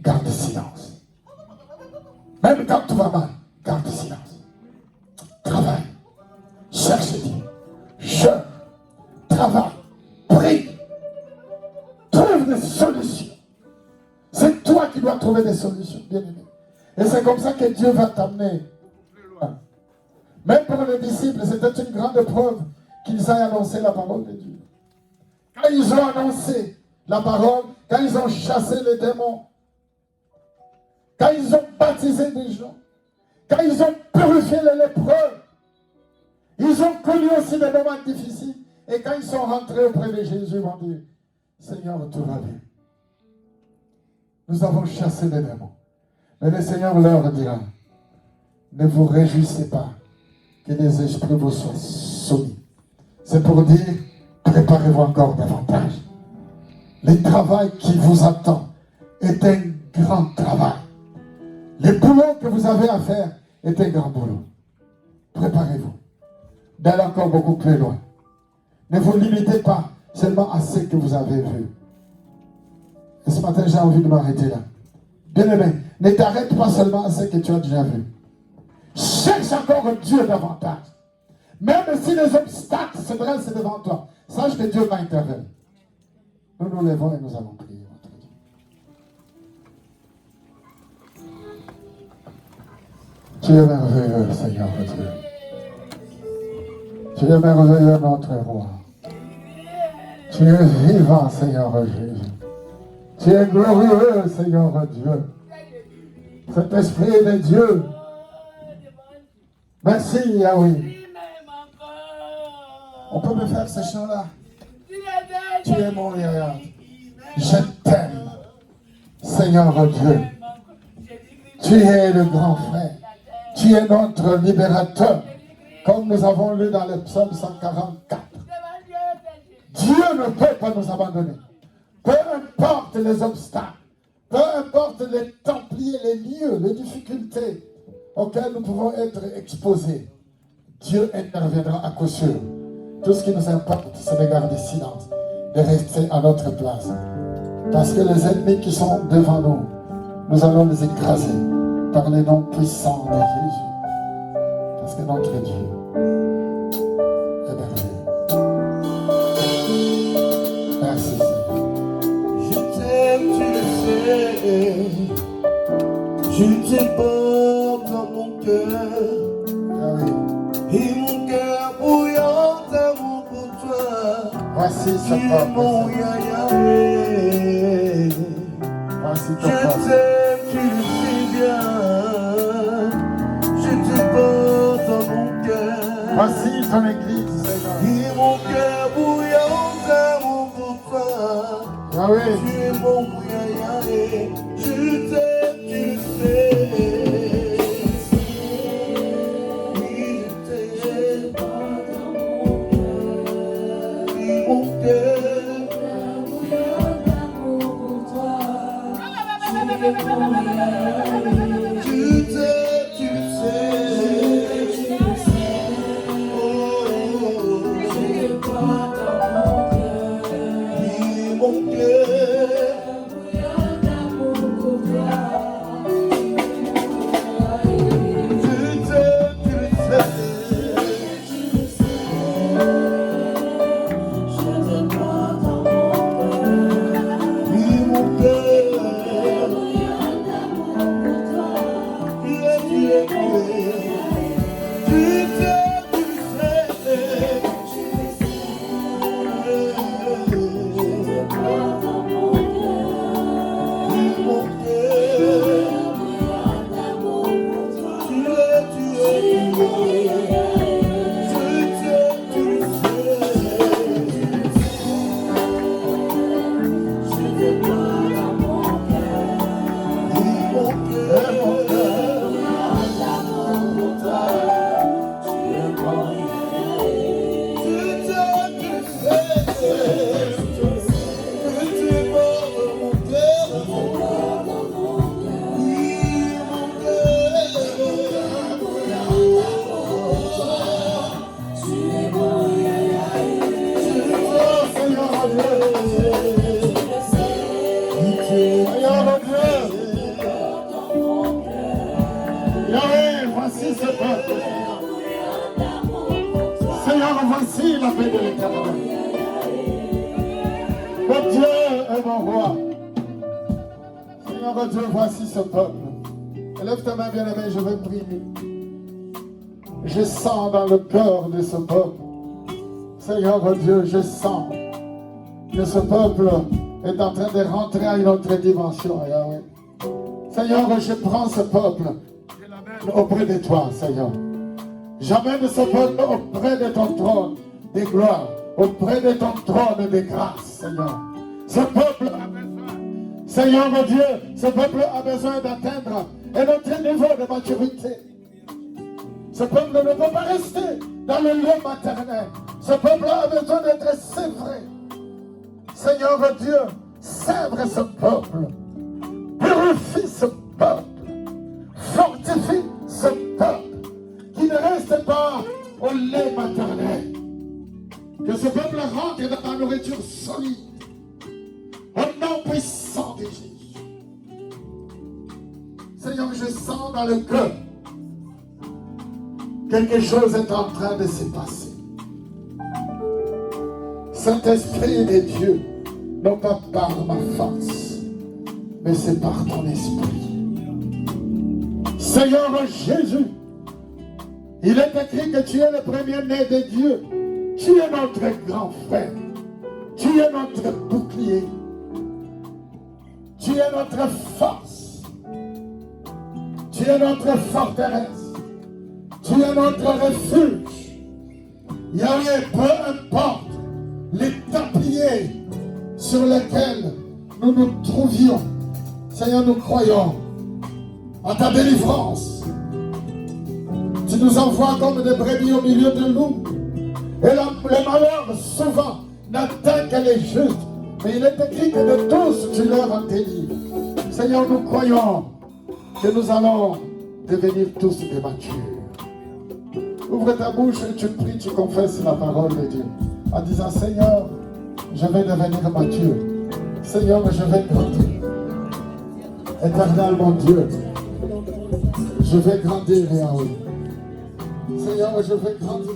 Garde silence. Même quand tout va mal, garde silence. Travaille. Cherche Dieu. Jeûne. Travaille. Prie. Trouve des solutions. C'est toi qui dois trouver des solutions, bien-aimé. Et c'est comme ça que Dieu va t'amener loin. Même pour les disciples, c'était une grande preuve qu'ils aient annoncé la parole de Dieu. Quand ils ont annoncé la parole, quand ils ont chassé les démons, quand ils ont baptisé des gens, quand ils ont purifié les lépreux, ils ont connu aussi des moments difficiles. Et quand ils sont rentrés auprès de Jésus, ils vont dire, Seigneur, tout va bien. Nous avons chassé les démons. Mais le Seigneur leur dira, ne vous réjouissez pas que les esprits vous soient soumis. C'est pour dire, préparez-vous encore davantage. Le travail qui vous attend est un grand travail. Le boulot que vous avez à faire est un grand boulot. Préparez-vous d'aller encore beaucoup plus loin. Ne vous limitez pas seulement à ce que vous avez vu. Et ce matin, j'ai envie de m'arrêter là. Bien-aimé, ne t'arrête pas seulement à ce que tu as déjà vu. Cherche encore Dieu davantage. Même si les obstacles se dressent devant toi, sache que Dieu va intervenir. Nous nous levons et nous allons prier. Tu es merveilleux, Seigneur Dieu. Tu es merveilleux, notre roi. Tu es vivant, Seigneur Jésus. Tu es glorieux, Seigneur Dieu. Cet esprit de Dieu. Merci, Yahweh. On peut me faire ce chant-là. Tu es mon Yahweh. Je t'aime, Seigneur Dieu. Tu es le grand frère. Tu es notre libérateur. Comme nous avons lu dans le psaume 144. Dieu ne peut pas nous abandonner. Peu importe les obstacles, peu importe les templiers, les lieux, les difficultés auxquelles nous pouvons être exposés, Dieu interviendra à coup sûr. Tout ce qui nous importe, c'est de garder silence, de rester à notre place. Parce que les ennemis qui sont devant nous, nous allons les écraser par les noms puissants de Jésus. Parce que notre Dieu est merveilleux. Merci Seigneur. Je t'aime, tu le sais. Je te porte dans mon cœur. Ah oui. Et mon cœur bouillant d'amour pour toi. Voici ce Tu es peuple. mon Yahweh. Voici ton Je peuple. t'aime, tu le sais bien. Je te porte dans mon cœur. Voici ton église, Seigneur. Et mon cœur bouillant d'amour pour toi. Ah oui. Tu es mon Yahweh. Je t'aime, tu le sais. Oui, je t'aime. Et mon cœur. Tu t'aimes, tu le sais. Oh, et mon cœur. Tu t'aimes, tu le sais. Et mon cœur. Tu es Yahweh, voici ce peuple. Seigneur, voici la paix de l'Éternel. Mon Dieu est mon roi. Seigneur Dieu, voici ce peuple. Lève ta main, bien-aimé, je vais prier. je sens dans le cœur de ce peuple. Seigneur Dieu, je sens que ce peuple est en train de rentrer à une autre dimension, Yahweh. Seigneur, je prends ce peuple, je l'amène auprès de toi, Seigneur. J'amène ce peuple auprès de ton trône de gloire, auprès de ton trône de grâce, Seigneur. Ce peuple a besoin, Seigneur mon Dieu, ce peuple a besoin d'atteindre un autre niveau de maturité. Ce peuple ne peut pas rester dans le lait maternel. Ce peuple a besoin d'être sévré. Seigneur Dieu, sèvre ce peuple. Purifie ce peuple. Fortifie ce peuple. Qui ne reste pas au lait maternel. Que ce peuple rentre dans la nourriture solide. Au nom puissant de Jésus. Seigneur, je sens dans le cœur. Quelque chose est en train de se passer. Saint-Esprit de Dieu, non pas par ma force, mais c'est par ton esprit. Seigneur Jésus, il est écrit que tu es le premier-né de Dieu. Tu es notre grand frère. Tu es notre bouclier. Tu es notre force. Tu es notre forteresse. Tu es notre refuge. Yahweh, peu importe les templiers sur lesquels nous nous trouvions. Seigneur, nous croyons en ta délivrance. Tu nous envoies comme des brebis au milieu de loups. Et le malheur, souvent, n'atteint que les justes. Mais il est écrit que de tous, tu leur en délivres. Seigneur, nous croyons que nous allons devenir tous des matures. Ouvre ta bouche et tu pries, tu confesses la parole de Dieu. En disant, Seigneur, je vais devenir mature. Seigneur, je vais grandir. Éternel, mon Dieu, je vais grandir, Yahweh. Seigneur, je vais grandir.